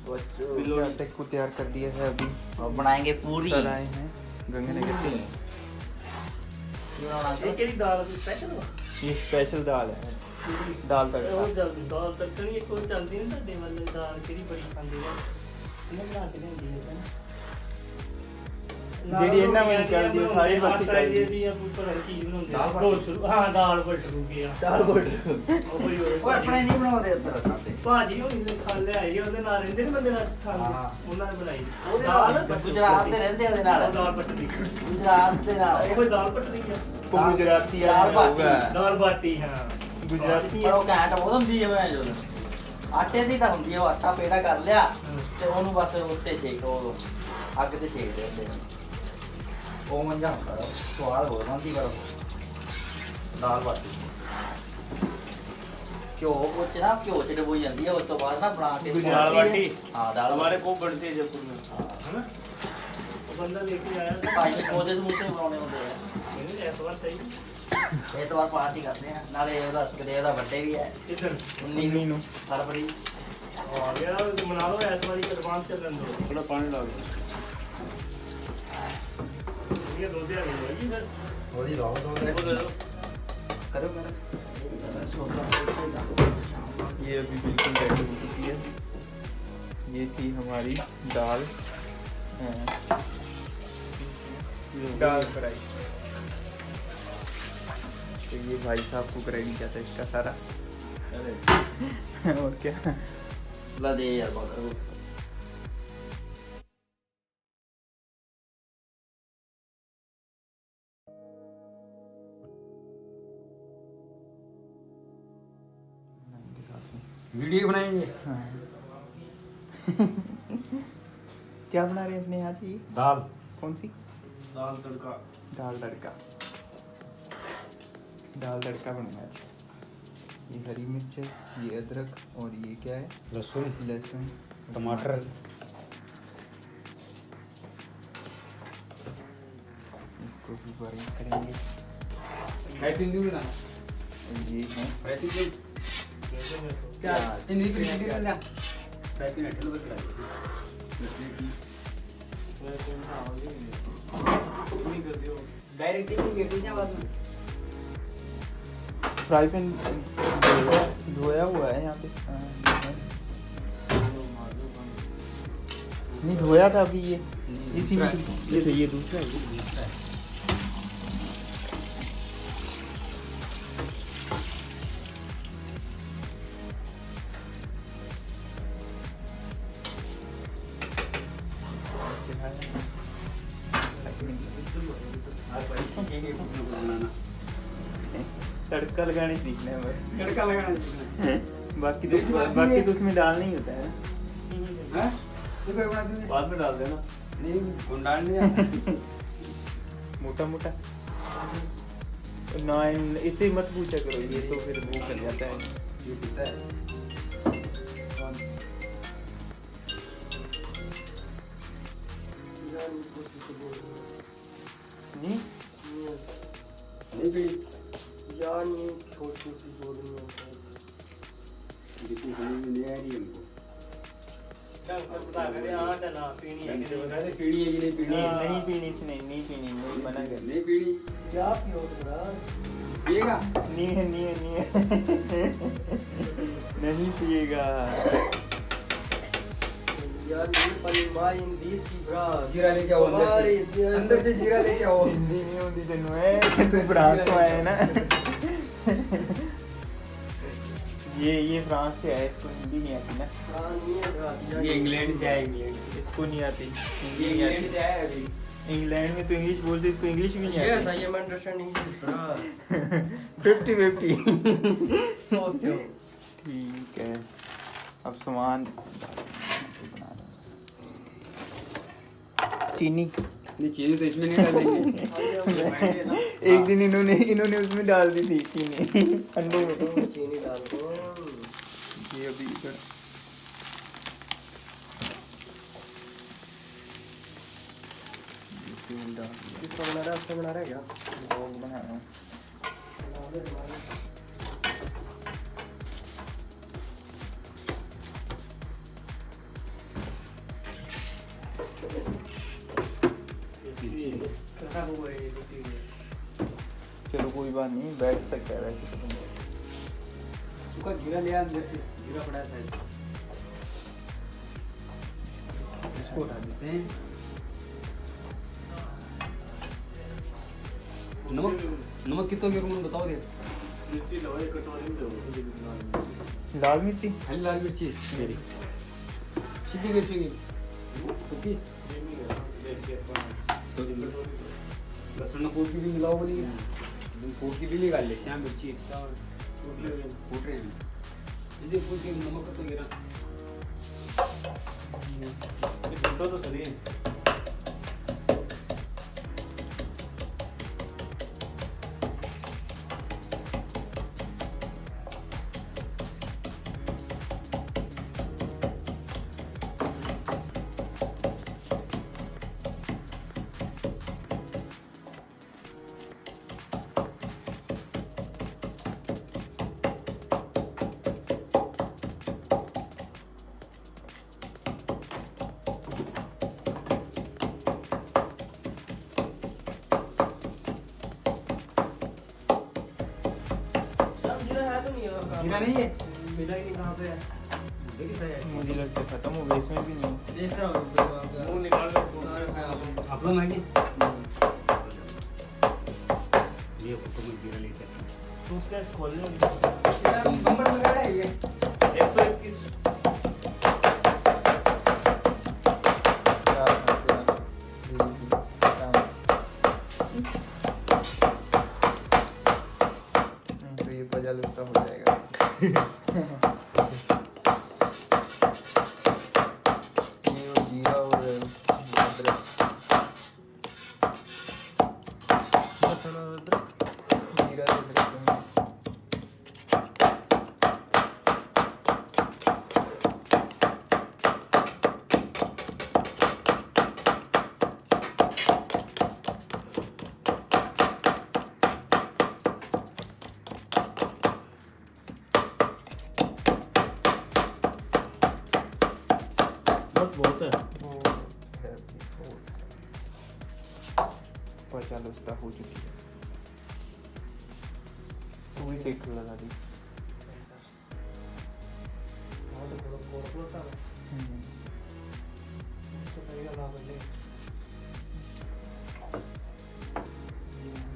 [SPEAKER 2] बिलोनी आटे को तैयार कर दिया है अभी।
[SPEAKER 5] और बनाएंगे पूरी
[SPEAKER 2] सर आए हैं गंगानगर से।
[SPEAKER 5] ये बनाना
[SPEAKER 4] ये केड़ी दाल स्पेशल वा
[SPEAKER 2] ये स्पेशल दाल है, दाल
[SPEAKER 4] ਉਹ
[SPEAKER 2] तड़का।
[SPEAKER 4] ਜਲਦੀ ਦਾਲ ਤੱਕਣੀ ਇੱਕ ਉਹ ਚੱਲਦੀ ਨਹੀਂ ਤੁਹਾਡੇ ਵੱਲ ਦਾਲ ਕਿਹੜੀ ਬੜੀ ਖਾਂਦੇ ਆ ਇਹਨਾਂ ਬਣਾ ਕੇ ਦਿੰਦੀ ਹੈ
[SPEAKER 2] ਜਿਹੜੀ ਇਹਨਾਂ ਵੱਲ ਚੱਲਦੀ ਹੈ, ਸਾਰੀ ਪਾਸੇ ਚੱਲਦੀ ਹੈ।
[SPEAKER 4] ਦੀ ਆ ਉੱਪਰ ਕੀ ਬਣਾਉਂਦੇ
[SPEAKER 5] ਦਾਲ
[SPEAKER 4] ਆ ਹਾਂ ਦਾਲ ਬਟਰੂ ਗਿਆ
[SPEAKER 5] दाल गोट
[SPEAKER 4] ਉਹ ਹੀ
[SPEAKER 5] ਉਹ ਆਪਣੇ ਨਹੀਂ ਬਣਾਉਂਦੇ ਉੱਧਰ ਸਾਡੇ
[SPEAKER 4] ਭਾਜੀ ਹੋਣੀ ਨੇ ਖਾ ਲਿਆ ਇਹ ਉਹਦੇ ਨਾਲ ਰਹਿੰਦੇ ਨੇ ਬੰਦੇ ਨਾਲ ਖਾਂਦੇ
[SPEAKER 5] ਹਾਂ।
[SPEAKER 4] ਉਹਨਾਂ ਨੇ ਬਣਾਈ
[SPEAKER 5] ਉਹਦੇ ਨਾਲ ਗੁਜਰਾਤ ਦੇ ਰਹਿੰਦੇ ਉਹਦੇ ਨਾਲ
[SPEAKER 4] ਦਾਲ ਪਟਰੀ
[SPEAKER 5] ਗੁਜਰਾਤ ਦੇ ਨਾਲ
[SPEAKER 4] ਉਹ ਹੀ ਦਾਲ ਪਟਰੀ ਆ
[SPEAKER 2] वो गुजराती
[SPEAKER 5] दाल
[SPEAKER 2] आया
[SPEAKER 5] बाटी।
[SPEAKER 2] होगा।
[SPEAKER 4] ਦਾਲ ਬਾਟੀ ਹਾਂ
[SPEAKER 2] गुजराती
[SPEAKER 5] ਪਰ ਉਹ ਘੈਂਟ ਬਹੁਤ ਹੁੰਦੀ ਹੈ ਮੈਂ ਜੋ ਆਟੇ ਦੀ ਤਾਂ ਹੁੰਦੀ ਹੈ ਉਹ ਆਟਾ ਪੇੜਾ ਕਰ ਲਿਆ ਤੇ ਉਹਨੂੰ ਬਸ ਉੱਤੇ ਸੇਕ ਉਹ ਅੱਗ ਤੇ ਸੇਕ ਦੇ ਹੁੰਦੇ ਨੇ ਉਹ ਮੰਝਾ ਹੁੰਦਾ ਵਾ, ਸਵਾਦ ਹੋ ਜਾਂਦੀ ਪਰ ਦਾਲ ਬਾਟੀ ਘਿਓ ਵਿੱਚ ਨਾ ਘਿਓ ਚ ਡਬੋਈ ਜਾਂਦੀ ਹੈ ਉਸ ਤੋਂ ਬਾਅਦ ਨਾ ਬਣਾ ਕੇ
[SPEAKER 3] दाल बाटी
[SPEAKER 5] ਹਾਂ ਦਾਲ
[SPEAKER 3] हमारे को बनती है जयपुर में।
[SPEAKER 4] ਹਨਾ ਉਹ ਬੰਦਾ ਲੈ ਕੇ ਆਇਆ
[SPEAKER 5] ਭਾਈ ਕੋਦੇ ਸਮੂਸੇ ਬਣਾਉਣੇ ਹੁੰਦੇ ਆ
[SPEAKER 4] ਨਹੀਂ ਐਤਵਾਰ ਸਹੀ
[SPEAKER 5] ਐਤਵਾਰ ਪਾਰਟੀ ਕਰਦੇ ਆ ਨਾਲੇ ਉਹਦਾ ਸੁਖਦੇਵ ਦਾ ਬਰਥਡੇ ਵੀ ਹੈ
[SPEAKER 4] ਕਿਦਨ
[SPEAKER 5] 19 ਨੂੰ ਫਰਵਰੀ
[SPEAKER 4] ਆ ਗਿਆ ਮਨਾ ਲਓ ਐਤਵਾਰੀ ਕਰਵਾਨ ਚੱਲਣ ਦੋ
[SPEAKER 3] थोड़ा पानी डाल दो।
[SPEAKER 4] ਇਹ ਦੋ ਦਿਨ ਹੋ ਗਈ ਫਿਰ
[SPEAKER 5] ਉਹਦੀ ਰੌਣਕ
[SPEAKER 3] वो दे दो।
[SPEAKER 5] ਕਰੋ ਮੇਰਾ
[SPEAKER 2] ये अभी बिल्कुल रेडी हो चुकी है। ये थी हमारी दाल दाल फ्राई। तो ये भाई साहब को रेडी जाता है इसका सारा।
[SPEAKER 3] अरे
[SPEAKER 2] और क्या
[SPEAKER 5] ਲਾ ਦੇ ਯਾਰ ਬਹੁਤ
[SPEAKER 1] वीडियो बनाएंगे।
[SPEAKER 2] हाँ। क्या बना रहे हैं अपने आज ये?
[SPEAKER 1] दाल
[SPEAKER 2] कौन सी?
[SPEAKER 3] दाल तड़का।
[SPEAKER 2] दाल तड़का। दाल तड़का बनेगा आज। ये हरी मिर्च है, ये अदरक और ये क्या है?
[SPEAKER 1] लहसुन
[SPEAKER 2] लहसुन,
[SPEAKER 1] टमाटर।
[SPEAKER 2] इसको भी बॉइल करेंगे।
[SPEAKER 1] फ्राई नहीं बनाना।
[SPEAKER 2] और ये है
[SPEAKER 1] फ्राई क्या नहीं फ्राई ना फ्राई नहीं ठंड बस
[SPEAKER 3] नहीं कर दियो।
[SPEAKER 1] डायरेक्ट ही पीछे बाद में
[SPEAKER 2] फ्राई पैन धोया हुआ है यहाँ पे। हाँ, ये है। नहीं धोया था अभी ये इसी में। जैसे ये दूसरा है।
[SPEAKER 1] बनाना
[SPEAKER 2] तड़का लगाने सीखना है बस।
[SPEAKER 1] तड़का लगाना
[SPEAKER 2] बाकी तो उसमें डालना ही होता है।
[SPEAKER 1] हैं तो क्या बना दूंगा
[SPEAKER 3] बाद में डाल देना।
[SPEAKER 1] नहीं कौन डाल दिया
[SPEAKER 2] मोटा मोटा ना इसे मत पूछा करो, ये तो फिर वो कर जाता है।
[SPEAKER 1] ये पीता है।
[SPEAKER 2] नहीं
[SPEAKER 1] नहीं पी
[SPEAKER 3] यार ये छोटी सी बोली है
[SPEAKER 1] जितनी समझ में नहीं आ रही हमको।
[SPEAKER 4] ढंग से बता कर हाँ तो ना पीनी है
[SPEAKER 1] ढंग से
[SPEAKER 4] कि
[SPEAKER 1] बता दे पीनी है कि नहीं पीनी है।
[SPEAKER 2] नहीं पीनी थी, नहीं पीनी, नहीं मना कर।
[SPEAKER 1] नहीं पीनी
[SPEAKER 3] क्या पियो थोड़ा
[SPEAKER 1] पिएगा।
[SPEAKER 2] नहीं है नहीं पिएगा।
[SPEAKER 3] यार ये पनिमा इन दिस की ब्रा
[SPEAKER 1] जीरा लेके आओ अंदर से जीरा लेके आओ।
[SPEAKER 2] हिंदी नहीं होती तेन है, तू फ्रांस से आया है ना। ये फ्रांस से है, इसको हिंदी नहीं आती ना।
[SPEAKER 3] हां नहीं है ब्रा
[SPEAKER 1] ये इंग्लैंड से आया, इंग्लैंड से।
[SPEAKER 2] इसको नहीं आती
[SPEAKER 1] ये इंग्लैंड से आया अभी।
[SPEAKER 2] इंग्लैंड में तो इंग्लिश बोलते, इसको इंग्लिश भी नहीं
[SPEAKER 3] यस
[SPEAKER 2] आती।
[SPEAKER 3] I am understanding this bra
[SPEAKER 2] 50-50
[SPEAKER 3] so
[SPEAKER 2] ठीक है। अब सामान चीनी
[SPEAKER 1] नहीं चीनी तो इसमें नहीं डालेंगे।
[SPEAKER 2] एक दिन इन्होंने उसमें डाल दी थी चीनी अंडे में।
[SPEAKER 3] चीनी डाल दो
[SPEAKER 2] ये अभी इधर
[SPEAKER 3] किसका बना रहा है, आपका बना रहा है क्या
[SPEAKER 2] लोग बना रहा हूँ।
[SPEAKER 4] खराब हुआ है ये रोटी में।
[SPEAKER 2] चलो कोई बात नहीं, बैठ सकता है वैसे तो बंदा।
[SPEAKER 1] सूखा जीरा लिया अंदर से, जीरा पड़ा है शायद। इसको उठा देते हैं। नमक कितना गिर मुझे बताओ दे।
[SPEAKER 3] मिर्ची लो एक कटोरी में दो
[SPEAKER 2] लाल मिर्ची
[SPEAKER 1] हरी लाल मिर्ची मेरी सीधी मिर्ची की ओके तो लहसुन कूट की भी मिलाओ बोली कूट की भी निकाल ले श्याम मिर्ची कूट रहे हैं यदि कूट के नमक तो गिरा
[SPEAKER 3] ये फोटो तो करिए
[SPEAKER 1] जीरा नहीं है
[SPEAKER 3] मिला ही नहीं कहाँ पे है
[SPEAKER 2] मुझे लगता है खत्म हो गया, इसमें भी नहीं।
[SPEAKER 1] देख रहा हूँ
[SPEAKER 3] मुंह निकाल लो
[SPEAKER 1] आप लोग मैगी ये फोटो में जीरा लेके
[SPEAKER 4] तो उसका खोलने
[SPEAKER 1] नंबर लगा रहा है ये
[SPEAKER 4] 121
[SPEAKER 2] तो ये पजा लुप्ता हो जाएगा। ये वो जीरा और अदरक जीरा और अदरक
[SPEAKER 3] बस बहुत है
[SPEAKER 2] पचा लुप्ता हो चुकी है। पूरी सेक लगा दी।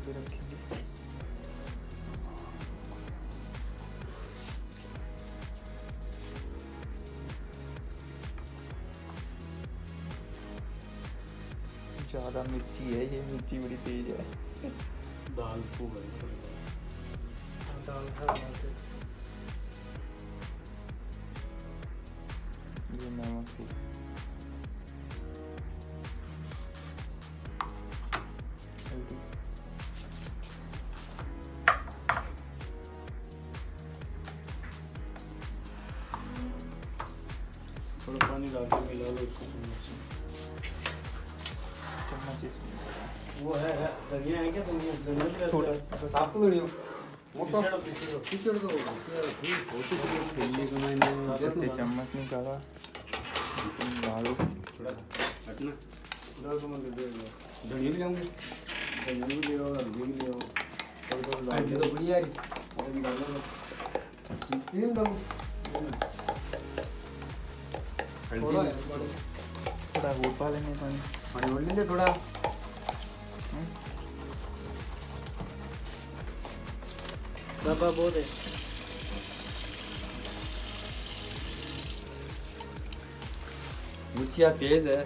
[SPEAKER 2] पे रखेंगे। ज़्यादा मिर्ची है, ये मिर्ची बड़ी तेज है।
[SPEAKER 3] दाल को
[SPEAKER 2] ये नमक है। हल्दी
[SPEAKER 3] थोड़ा पानी डाल के मिला लो उसको चम्मच से।
[SPEAKER 2] चम्मच इसमें
[SPEAKER 3] वो है धनिया है क्या? धनिया धनिया भी रहता
[SPEAKER 2] थोड़ा
[SPEAKER 3] है।
[SPEAKER 1] साफ तो बढ़िया मोटो
[SPEAKER 3] पीछे लो।
[SPEAKER 1] कीचड़ तो होगा खेलने का मैंने
[SPEAKER 2] जैसे चम्मच निकाला डालो।
[SPEAKER 1] थोड़ा हटना
[SPEAKER 3] डाल तो मैं दे दूंगा।
[SPEAKER 1] धनिया भी लाऊंगे
[SPEAKER 3] धनिया भी ले आओ, हल्दी भी ले आओ। और तो डाल
[SPEAKER 1] हल्दी
[SPEAKER 3] दो।
[SPEAKER 1] तो बढ़िया है
[SPEAKER 3] हल्दी डाल दो।
[SPEAKER 1] तीन दो
[SPEAKER 3] थोड़ा है,
[SPEAKER 2] थोड़ा वो पा लेंगे पानी।
[SPEAKER 1] पानी और लेंगे थोड़ा
[SPEAKER 4] डब्बा बहुत है।
[SPEAKER 1] मिर्चियाँ तेज है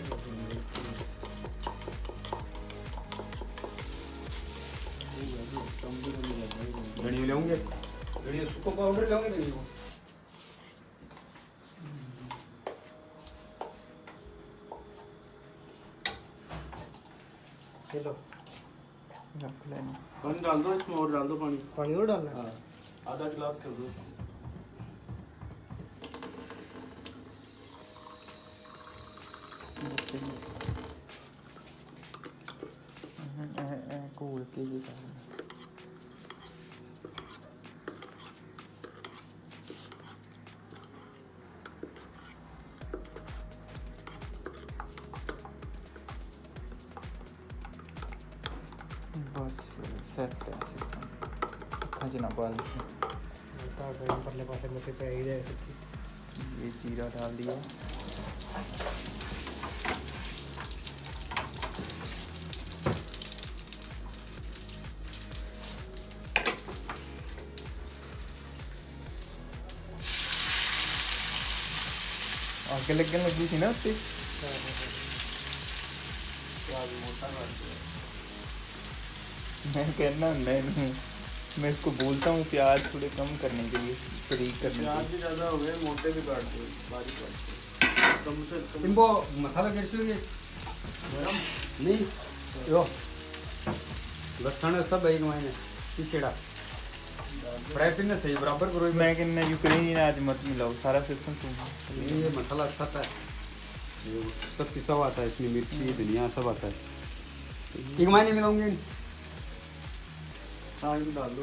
[SPEAKER 1] धनिया लेंगे धनिया सुखो पाउडर लेंगे धनिया को
[SPEAKER 4] चलो
[SPEAKER 2] रख लेना।
[SPEAKER 3] पानी डाल दो इसमें, और डाल दो पानी।
[SPEAKER 4] पानी और डालना है।
[SPEAKER 3] हाँ, आधा गिलास कर दो।
[SPEAKER 2] जैसे ही घोल के ये डालना। बस सेट है सिस्टम। खजना बाल
[SPEAKER 4] परले पासे मुझे पे ही जाए सच्ची।
[SPEAKER 2] ये जीरा डाल दिया। आगे लगने लगी थी ना उससे।
[SPEAKER 3] प्याज मोटा काट दो।
[SPEAKER 2] मैं कहना मैं इसको बोलता हूँ प्याज थोड़े कम करने के लिए, बारीक करने के
[SPEAKER 3] प्याज
[SPEAKER 2] लिए।
[SPEAKER 3] भी ज़्यादा हो गए, मोटे भी काट दो, बारीक काट दो। चम्मच
[SPEAKER 1] इनको मसाला कैसे होंगे
[SPEAKER 3] गरम
[SPEAKER 1] नहीं यो लहसुन सब एक महीने पिछड़ा फ्राई पैन में सही बराबर करो
[SPEAKER 2] मैं कहना यूक्रेनी आज मत मिलाओ, सारा सिस्टम तुम।
[SPEAKER 1] ये मसाला अच्छा था ये सब पिसा हुआ आता है इसमें मिर्ची धनिया सब आता है एक महीने मिलाऊंगे
[SPEAKER 3] हाँ ये डाल दो।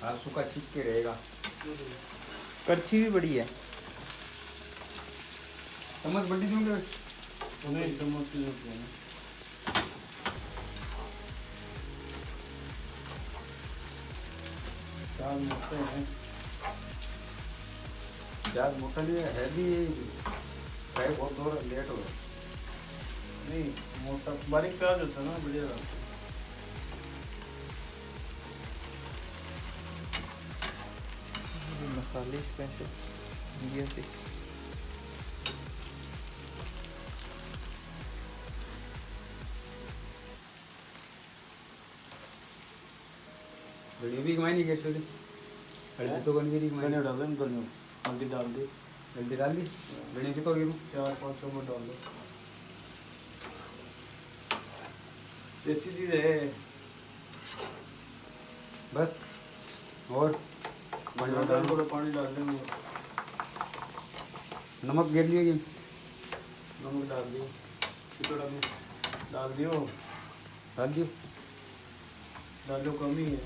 [SPEAKER 1] आज सूखा सीख के रहेगा
[SPEAKER 2] करछी भी बड़ी है।
[SPEAKER 1] चम्मच बड़ी दूंगे
[SPEAKER 3] उन्हें चम्मच की जरूरत है। प्याज मोटे हैं।
[SPEAKER 1] प्याज मोटा नहीं है भी फ्राई बहुत थोड़ा लेट हो गया
[SPEAKER 3] नहीं मोटा बारीक प्याज होता है ना, बढ़िया रहता है।
[SPEAKER 2] ये मसाले स्पेशल इंडिया से।
[SPEAKER 1] धनिया भी कमाई नहीं कैसे हल्दी तो बन गई
[SPEAKER 3] धनिया डाल दो, धनिया हल्दी डाल दी,
[SPEAKER 1] हल्दी डाल दी धनिया कितना गिरूँ
[SPEAKER 3] 4-5 चम्मच डाल दो। देसी चीज़ है।
[SPEAKER 1] बस और
[SPEAKER 3] थोड़ा पानी डाल देंगे।
[SPEAKER 1] नमक गिर लिएगी
[SPEAKER 3] नमक डाल दियो, थोड़ा भी डाल दियो,
[SPEAKER 1] डाल दियो
[SPEAKER 3] डाल दो, कम ही है।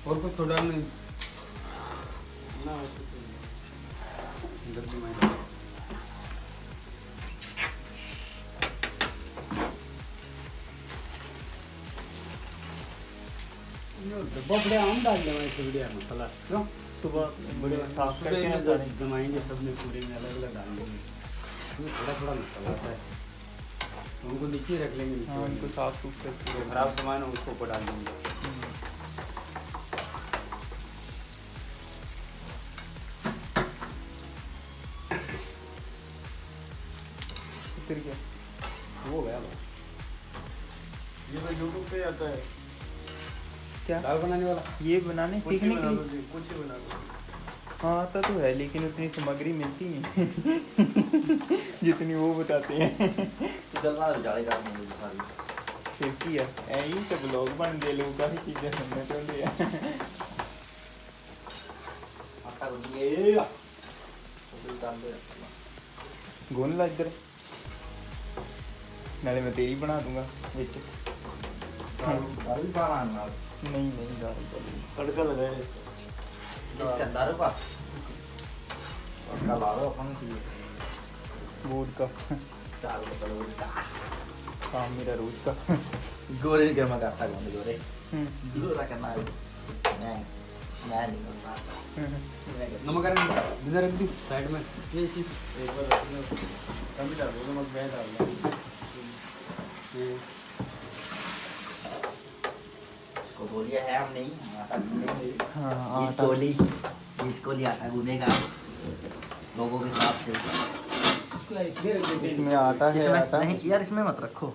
[SPEAKER 1] और कुछ तो डालना नहीं
[SPEAKER 3] ना
[SPEAKER 1] जल्दी में डब्बा बड़े आम डाल देना इस बढ़िया मसाला क्यों
[SPEAKER 2] सुबह बड़े साफ करके ना सारे।
[SPEAKER 1] जमाएंगे सब में पूरे में अलग अलग डालेंगे थोड़ा थोड़ा मसाला आता है उनको नीचे रख लेंगे नीचे
[SPEAKER 2] हाँ उनको साफ सूफ करके।
[SPEAKER 1] जो खराब सामान है उसको ऊपर डाल देंगे
[SPEAKER 2] उतर गया।
[SPEAKER 1] वो गया बस।
[SPEAKER 3] ये तो यूट्यूब पे आता है।
[SPEAKER 2] क्या
[SPEAKER 1] दाल बनाने वाला।
[SPEAKER 2] ये बनाने
[SPEAKER 3] कुछ ही
[SPEAKER 2] सीखने
[SPEAKER 3] बना
[SPEAKER 2] के
[SPEAKER 3] लो
[SPEAKER 2] लिए?
[SPEAKER 3] जी, कुछ ही बना लो।
[SPEAKER 2] हाँ आता तो है लेकिन उतनी सामग्री मिलती नहीं जितनी वो बताते हैं।
[SPEAKER 5] तो गल्ला विचारे करनी है सारी।
[SPEAKER 2] फिर की है यही तो ब्लॉग बन गए लोग काफी चीजें सुनने चाहते हैं।
[SPEAKER 5] आटा को दिए तो डाल दो।
[SPEAKER 2] गुन ला इधर नाले मैं तेरी बना दूंगा विच।
[SPEAKER 5] दारू भी पाना है नाल।
[SPEAKER 2] नहीं नहीं दाल वाली।
[SPEAKER 3] तड़का लगाए।
[SPEAKER 5] इसका दारू का तड़का ला दो अपन की।
[SPEAKER 2] वोड का
[SPEAKER 5] 4 बोतल वोडका।
[SPEAKER 2] काम मेरा रोज का।
[SPEAKER 5] गोरे के मैं करता हूँ गोरे।
[SPEAKER 2] हम्म,
[SPEAKER 5] गोरा करना है। मैं नहीं करता।
[SPEAKER 1] नमक रख इधर रख दी साइड में। ये इसी
[SPEAKER 3] एक बार रखना। कम ही डाल दो नमक मैं डाल दूँ।
[SPEAKER 1] ये
[SPEAKER 5] इसको बोलिए है हम नहीं आटा गूंदेंगे।
[SPEAKER 2] हाँ
[SPEAKER 5] 20 कोली आटा गूंदेगा लोगों के हिसाब से।
[SPEAKER 2] इसमें आटा है
[SPEAKER 5] इसमें
[SPEAKER 2] आटा।
[SPEAKER 5] नहीं यार इसमें मत रखो।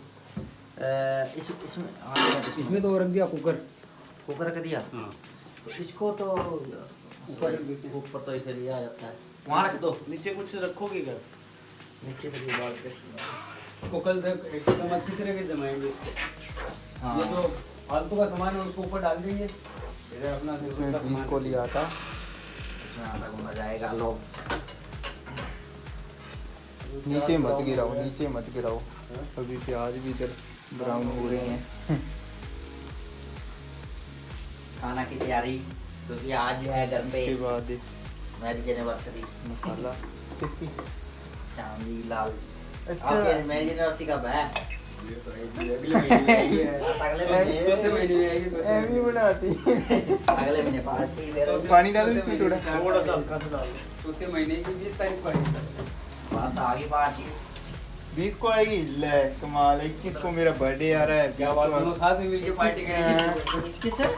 [SPEAKER 1] इसमें तो रख दिया कुकर।
[SPEAKER 5] कुकर रख दिया।
[SPEAKER 1] हाँ
[SPEAKER 5] तो इसको तो
[SPEAKER 1] ऊपर रख देते हैं।
[SPEAKER 5] ऊपर तो इधर ही आ जाता है। वहाँ रख दो।
[SPEAKER 3] नीचे कुछ रखोगे क्या?
[SPEAKER 5] नीचे तो ये बात कर।
[SPEAKER 1] इसको कल तक एकदम अच्छी तरह के जमाएंगे।
[SPEAKER 5] हाँ
[SPEAKER 1] ये तो फालतू का सामान है उसको ऊपर डाल देंगे। इधर अपना
[SPEAKER 2] इसमें 20 कोली आटा।
[SPEAKER 5] इसमें आटा गूंदा जाएगा लोग।
[SPEAKER 2] नीचे मत गिराओ नीचे मत गिराओ। अभी प्याज भी इधर ब्राउन हो रहे हैं।
[SPEAKER 5] खाना की तैयारी क्योंकि आज है घर पे
[SPEAKER 2] उसके बाद
[SPEAKER 5] मैरिज एनिवर्सरी।
[SPEAKER 2] मसाला किसकी?
[SPEAKER 5] श्याम जी लाल
[SPEAKER 2] अच्छा।
[SPEAKER 5] आपके मैरिज एनिवर्सरी कब है?
[SPEAKER 1] अगले महीने आएगी।
[SPEAKER 5] अगले
[SPEAKER 1] चौथे
[SPEAKER 5] महीने
[SPEAKER 1] महीने में आएगी।
[SPEAKER 2] एवी बनाती।
[SPEAKER 5] अगले महीने पार्टी फिर
[SPEAKER 2] पानी डालो इसमें थोड़ा।
[SPEAKER 3] थोड़ा सा हल्का सा डाल दो।
[SPEAKER 1] चौथे महीने की 20 तारीख को आएगी।
[SPEAKER 5] बस आगे पार्टी
[SPEAKER 2] 20 को आएगी। ले कमाल 21 को मेरा बर्थडे आ रहा है।
[SPEAKER 1] क्या बात दोनों साथ में मिलके पार्टी करेंगे।
[SPEAKER 5] 21 है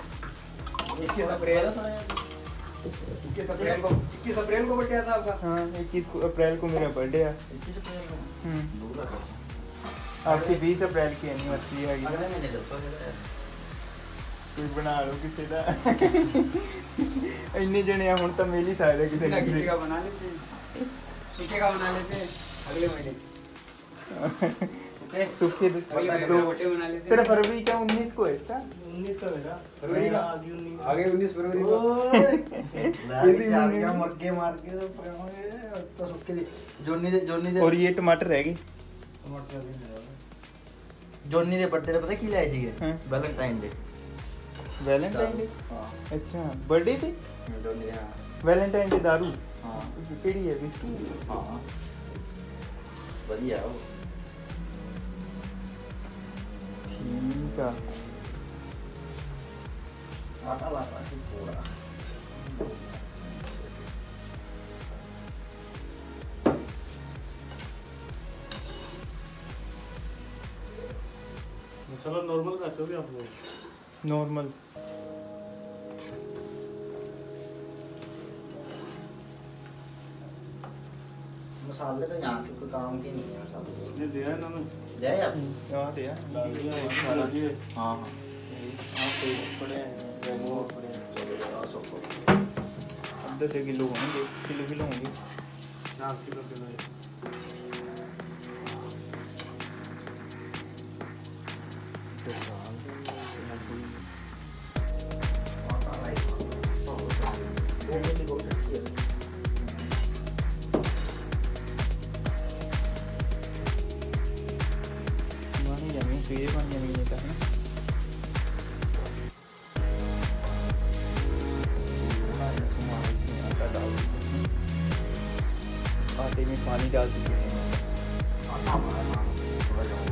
[SPEAKER 1] 21 अप्रैल 21 अप्रैल को बर्थडे आता आपका।
[SPEAKER 2] हाँ 21 अप्रैल को मेरा बर्थडे है।
[SPEAKER 5] 21 अप्रैल को
[SPEAKER 2] हम्म,
[SPEAKER 5] दूर रखो।
[SPEAKER 2] आपकी 20 अप्रैल की एनिवर्सरी है।
[SPEAKER 5] अगले महीने दसो
[SPEAKER 2] कोई बना लो किसी का। इन्ने जने हैं, हुण तो मिल ही सकदा किसी ना
[SPEAKER 1] किसी
[SPEAKER 2] किसी
[SPEAKER 1] का बना लेते हैं। सूखे का बना लेते हैं अगले महीने। ओके
[SPEAKER 2] सूखे
[SPEAKER 1] अगले महीने
[SPEAKER 2] तो
[SPEAKER 1] बर्थडे बना लेते
[SPEAKER 2] तेरा
[SPEAKER 1] हैं।
[SPEAKER 2] फरवरी का 19 को है इसका।
[SPEAKER 3] 19 का मेरा।
[SPEAKER 1] फरवरी का?
[SPEAKER 3] आगे 19
[SPEAKER 1] आगे 19 फरवरी को।
[SPEAKER 5] मुर्गे मार के तो सुक्के दी जोनी दे
[SPEAKER 2] और ये टमाटर रह गए।
[SPEAKER 5] जोनी दे बर्थडे ਤੇ ਪਤਾ ਕੀ ਲਾਏ ਸੀਗੇ
[SPEAKER 2] ਹਾਂ।
[SPEAKER 5] Valentine day
[SPEAKER 2] Valentine day.
[SPEAKER 5] ਹਾਂ
[SPEAKER 2] अच्छा बर्थडे थे।
[SPEAKER 5] जोनी ਹਾਂ
[SPEAKER 2] वैलेंटाइन डे दारू
[SPEAKER 5] ਹਾਂ
[SPEAKER 2] केड़ी है विस्की।
[SPEAKER 5] ਹਾਂ ਵਧੀਆ ਉਹ
[SPEAKER 2] ठीक है।
[SPEAKER 5] ਆਟਾ ਲਾਤਾ ਸੀ ਪੂਰਾ
[SPEAKER 3] मसाला नॉर्मल खाते हो क्या आप लोग?
[SPEAKER 2] नॉर्मल।
[SPEAKER 5] मसाले तो यहाँ के कोई काम के नहीं है सब
[SPEAKER 3] ये दिया है इन्होंने।
[SPEAKER 5] ले यार
[SPEAKER 2] यहाँ पे
[SPEAKER 3] डाल दिया मसाला दिए।
[SPEAKER 5] हाँ हाँ
[SPEAKER 3] पड़े हैं वो पड़े हैं।
[SPEAKER 2] आधा किलो होंगे किलो होंगे।
[SPEAKER 3] 4 किलो है।
[SPEAKER 5] आटा लाइट को
[SPEAKER 2] मानी जमीन तो ये मानी जमीन है ना। आटा डाल दीजिए। आटे में पानी डाल दीजिए।
[SPEAKER 5] आटा हमारा थोड़ा जाओ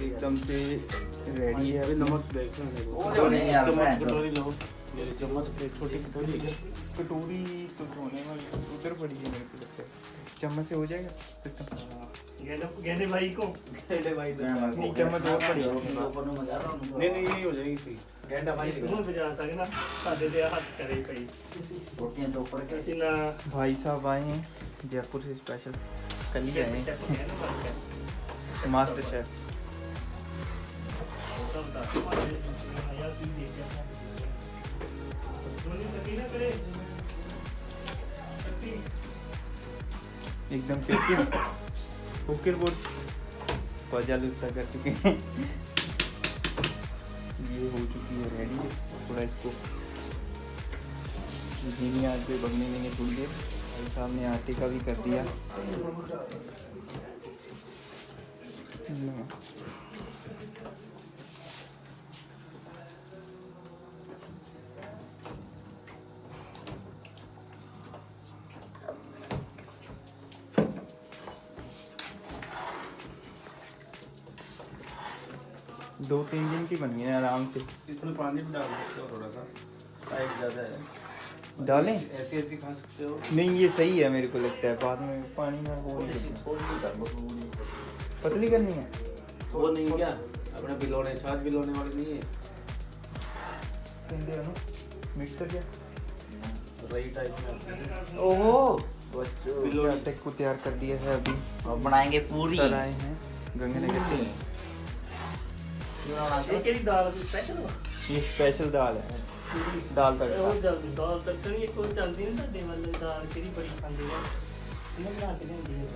[SPEAKER 2] एकदम से रेडी है।
[SPEAKER 3] अभी नमक देख लें
[SPEAKER 5] वो जो नहीं यार, मैं
[SPEAKER 3] चम्मच
[SPEAKER 5] तो-
[SPEAKER 3] कटोरी लो, ये चम्मच एक छोटी कटोरी है।
[SPEAKER 2] कटोरी तो धोने वाली उधर पड़ी है मेरे को लगता है। चम्मच से हो जाएगा सिस्टम?
[SPEAKER 4] गेंदे भाई को
[SPEAKER 2] नहीं, चम्मच और पड़ी है।
[SPEAKER 3] नहीं नहीं यही हो जाएगी सही।
[SPEAKER 1] ਗੈਂਡਾ ਭਾਈ
[SPEAKER 4] ਉਹਨੂੰ ਬਜਾ ਸਕਣਾ ਸਾਡੇ ਤੇ ਹੱਥ ਕਰੇ ਪਈ
[SPEAKER 5] रोटियां तो ऊपर के
[SPEAKER 4] ਅਸੀਂ ਨਾ
[SPEAKER 2] भाई साहब आए हैं जयपुर से स्पेशल, कल ही आए हैं मास्टर शेफ।
[SPEAKER 4] ਸਭ ਦਾ ਆਇਆ ਸੀ ਦੇਖਿਆ ਦੋਨੀ ਸਕੀ ਨਾ ਕਰੇ ਸਕੀ
[SPEAKER 2] एकदम से ओके बोर्ड पजा लुस्ता कर चुके हैं। ये हो चुकी है रेडी। थोड़ा इसको धीमी आंच पे पकने देंगे थोड़ी देर। भाई साहब ने आटे का भी कर दिया। दो तीन दिन की बनी है आराम से।
[SPEAKER 3] इसमें पानी भी डाल सकते हो थोड़ा सा, टाइट ज़्यादा है।
[SPEAKER 2] डालें?
[SPEAKER 3] ऐसे ऐसे खा सकते हो।
[SPEAKER 2] नहीं ये सही है मेरे को लगता है। बाद में पानी में वो नहीं करना। पतली करनी है।
[SPEAKER 3] वो नहीं क्या अपने बिलोने छाछ बिलोने वाली नहीं है,
[SPEAKER 2] मिक्सर क्या
[SPEAKER 3] रही टाइप में।
[SPEAKER 5] ओहो
[SPEAKER 2] बिलोनी आटे को तैयार कर दिया है अभी।
[SPEAKER 5] अब बनाएंगे पूरी।
[SPEAKER 2] सर आए हैं गंगानगर से।
[SPEAKER 4] ਇਹ ਕਿਹੜੀ ਦਾਲ ਸਪੈਸ਼ਲ
[SPEAKER 2] ये स्पेशल दाल है, दाल तड़का।
[SPEAKER 4] ਉਹ ਜਲਦੀ ਦਾਲ ਤੱਕਣੀ ਇੱਕ ਉਹ ਚੱਲਦੀ ਨਹੀਂ ਤੁਹਾਡੇ ਵੱਲ ਦਾਲ ਕਿਹੜੀ ਬੜੀ ਖਾਂਦੇ ਆ ਇਹਨਾਂ ਬਣਾ ਕੇ ਦਿੰਦੀ ਹੈ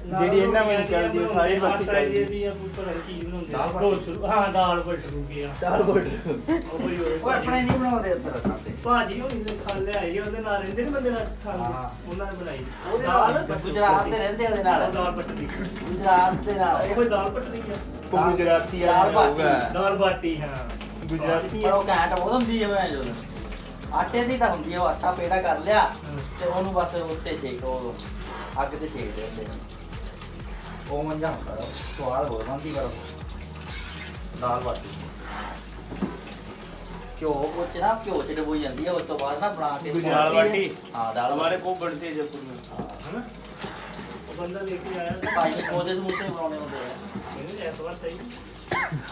[SPEAKER 2] ਜਿਹੜੀ ਇਹਨਾਂ ਵੱਲ ਚੱਲਦੀ ਹੈ, ਸਾਰੇ ਪਾਸੇ ਚੱਲਦੀ ਹੈ।
[SPEAKER 4] ਦੀ ਆ ਕੋਈ ਪਤਾ ਕੀ ਬਣਾਉਂਦੇ
[SPEAKER 5] ਦਾਲ
[SPEAKER 4] ਆ ਰੋਜ਼ ਸ਼ੁਰੂ ਹਾਂ ਦਾਲ ਬਟਰੂ ਗਿਆ
[SPEAKER 5] दाल बोल
[SPEAKER 4] ਉਹ ਹੀ
[SPEAKER 5] ਉਹ ਆਪਣੇ ਨਹੀਂ ਬਣਾਉਂਦੇ ਉੱਧਰ ਸਾਡੇ।
[SPEAKER 4] ਭਾਜੀ ਹੋਣੀ ਨੇ ਖਾ ਲਿਆਈ ਉਹਦੇ ਨਾਲ ਰਹਿੰਦੇ ਨੇ ਬੰਦੇ ਨਾਲ ਖਾਂਦੇ
[SPEAKER 5] ਹਾਂ।
[SPEAKER 4] ਉਹਨਾਂ ਨੇ ਬਣਾਈ
[SPEAKER 5] ਉਹਦੇ ਨਾਲ ਗੁਜਰਾਤ ਦੇ ਰਹਿੰਦੇ ਉਹਦੇ ਨਾਲ।
[SPEAKER 4] ਦਾਲ ਪਟਰੀ
[SPEAKER 5] ਗੁਜਰਾਤ ਦੇ ਨਾਲ
[SPEAKER 4] ਉਹ ਕੋਈ ਦਾਲ ਪਟਰੀ ਆ
[SPEAKER 2] वो गुजराती
[SPEAKER 5] दाल बाटी।
[SPEAKER 2] होगा।
[SPEAKER 4] ਦਾਲ ਬਾਟੀ ਹਾਂ
[SPEAKER 2] गुजराती
[SPEAKER 5] ਪਰ ਉਹ ਘੈਂਟ ਬਹੁਤ ਹੁੰਦੀ ਹੈ ਮੈਂ ਜੋ ਆਟੇ ਦੀ ਤਾਂ ਹੁੰਦੀ ਹੈ। ਉਹ ਆਟਾ ਪੇੜਾ ਕਰ ਲਿਆ ਤੇ ਉਹਨੂੰ ਬਸ ਉੱਤੇ ਸੇਕੋ, ਅੱਗ ਤੇ ਸੇਕ ਦਿੰਦੇ ਨੇ। ਉਹ ਮੰਝਾ ਹੁੰਦਾ ਉਹ ਸਵਾਦ ਹੋਰ ਬਣਦੀ ਪਰ ਦਾਲ ਬਾਟੀ ਘਿਓ ਵਿੱਚ ਨਾ ਘਿਓ ਚ ਡਬੋਈ ਜਾਂਦੀ ਹੈ। ਉਸ ਤੋਂ ਬਾਅਦ ਨਾ ਬਣਾ ਕੇ
[SPEAKER 3] दाल बाटी
[SPEAKER 5] ਹਾਂ ਦਾਲ
[SPEAKER 3] हमारे खूब बनती है जयपुर में।
[SPEAKER 4] ਹਨਾ ਉਹ ਬੰਦਾ ਲੈ ਕੇ ਆਇਆ ਤਾਂ
[SPEAKER 5] ਭਾਈ ਸਮੋਸੇ ਸਮੂਸੇ ਬਣਾਉਣੇ ਹੁੰਦੇ ਆ।
[SPEAKER 4] ਇਹਨੇ ਐਤਵਾਰ ਸਹੀ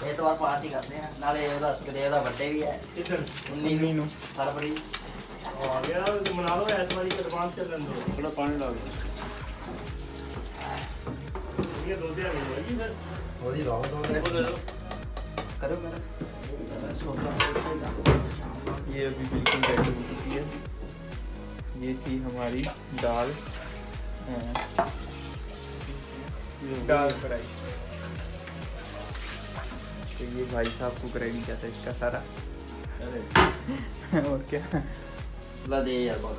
[SPEAKER 5] ਐਤਵਾਰ ਪਾਰਟੀ ਕਰਦੇ ਆ। ਨਾਲੇ ਉਹਦਾ ਸੁਖਦੇਵ ਦਾ ਵੱਡੇ ਵੀ ਹੈ
[SPEAKER 4] ਕਿਦਨ
[SPEAKER 5] 19
[SPEAKER 2] ਨੂੰ।
[SPEAKER 5] ਫਰਵਰੀ।
[SPEAKER 4] ਆ ਗਿਆ ਮਨਾ ਲਓ ਐਤਵਾਰੀ ਐਡਵਾਂਸ ਚੱਲਣ ਦੋ
[SPEAKER 3] थोड़ा पानी डाल दो।
[SPEAKER 4] ਇਹ ਦੋ ਦਿਨ ਹੋ ਗਈ ਫਿਰ
[SPEAKER 5] ਉਹਦੀ ਰੋਹ ਦੋ
[SPEAKER 3] वो दे दो।
[SPEAKER 5] ਕਰੋ ਕਰੋ
[SPEAKER 2] ये अभी बिल्कुल रेडी हो चुकी है। ये थी हमारी दाल दाल फ्राई। तो ये भाई साहब कुक रेडी किया था इसका सारा।
[SPEAKER 3] अरे
[SPEAKER 2] और क्या
[SPEAKER 5] ਲਾ ਦੇ ਯਾਰ ਬਹੁਤ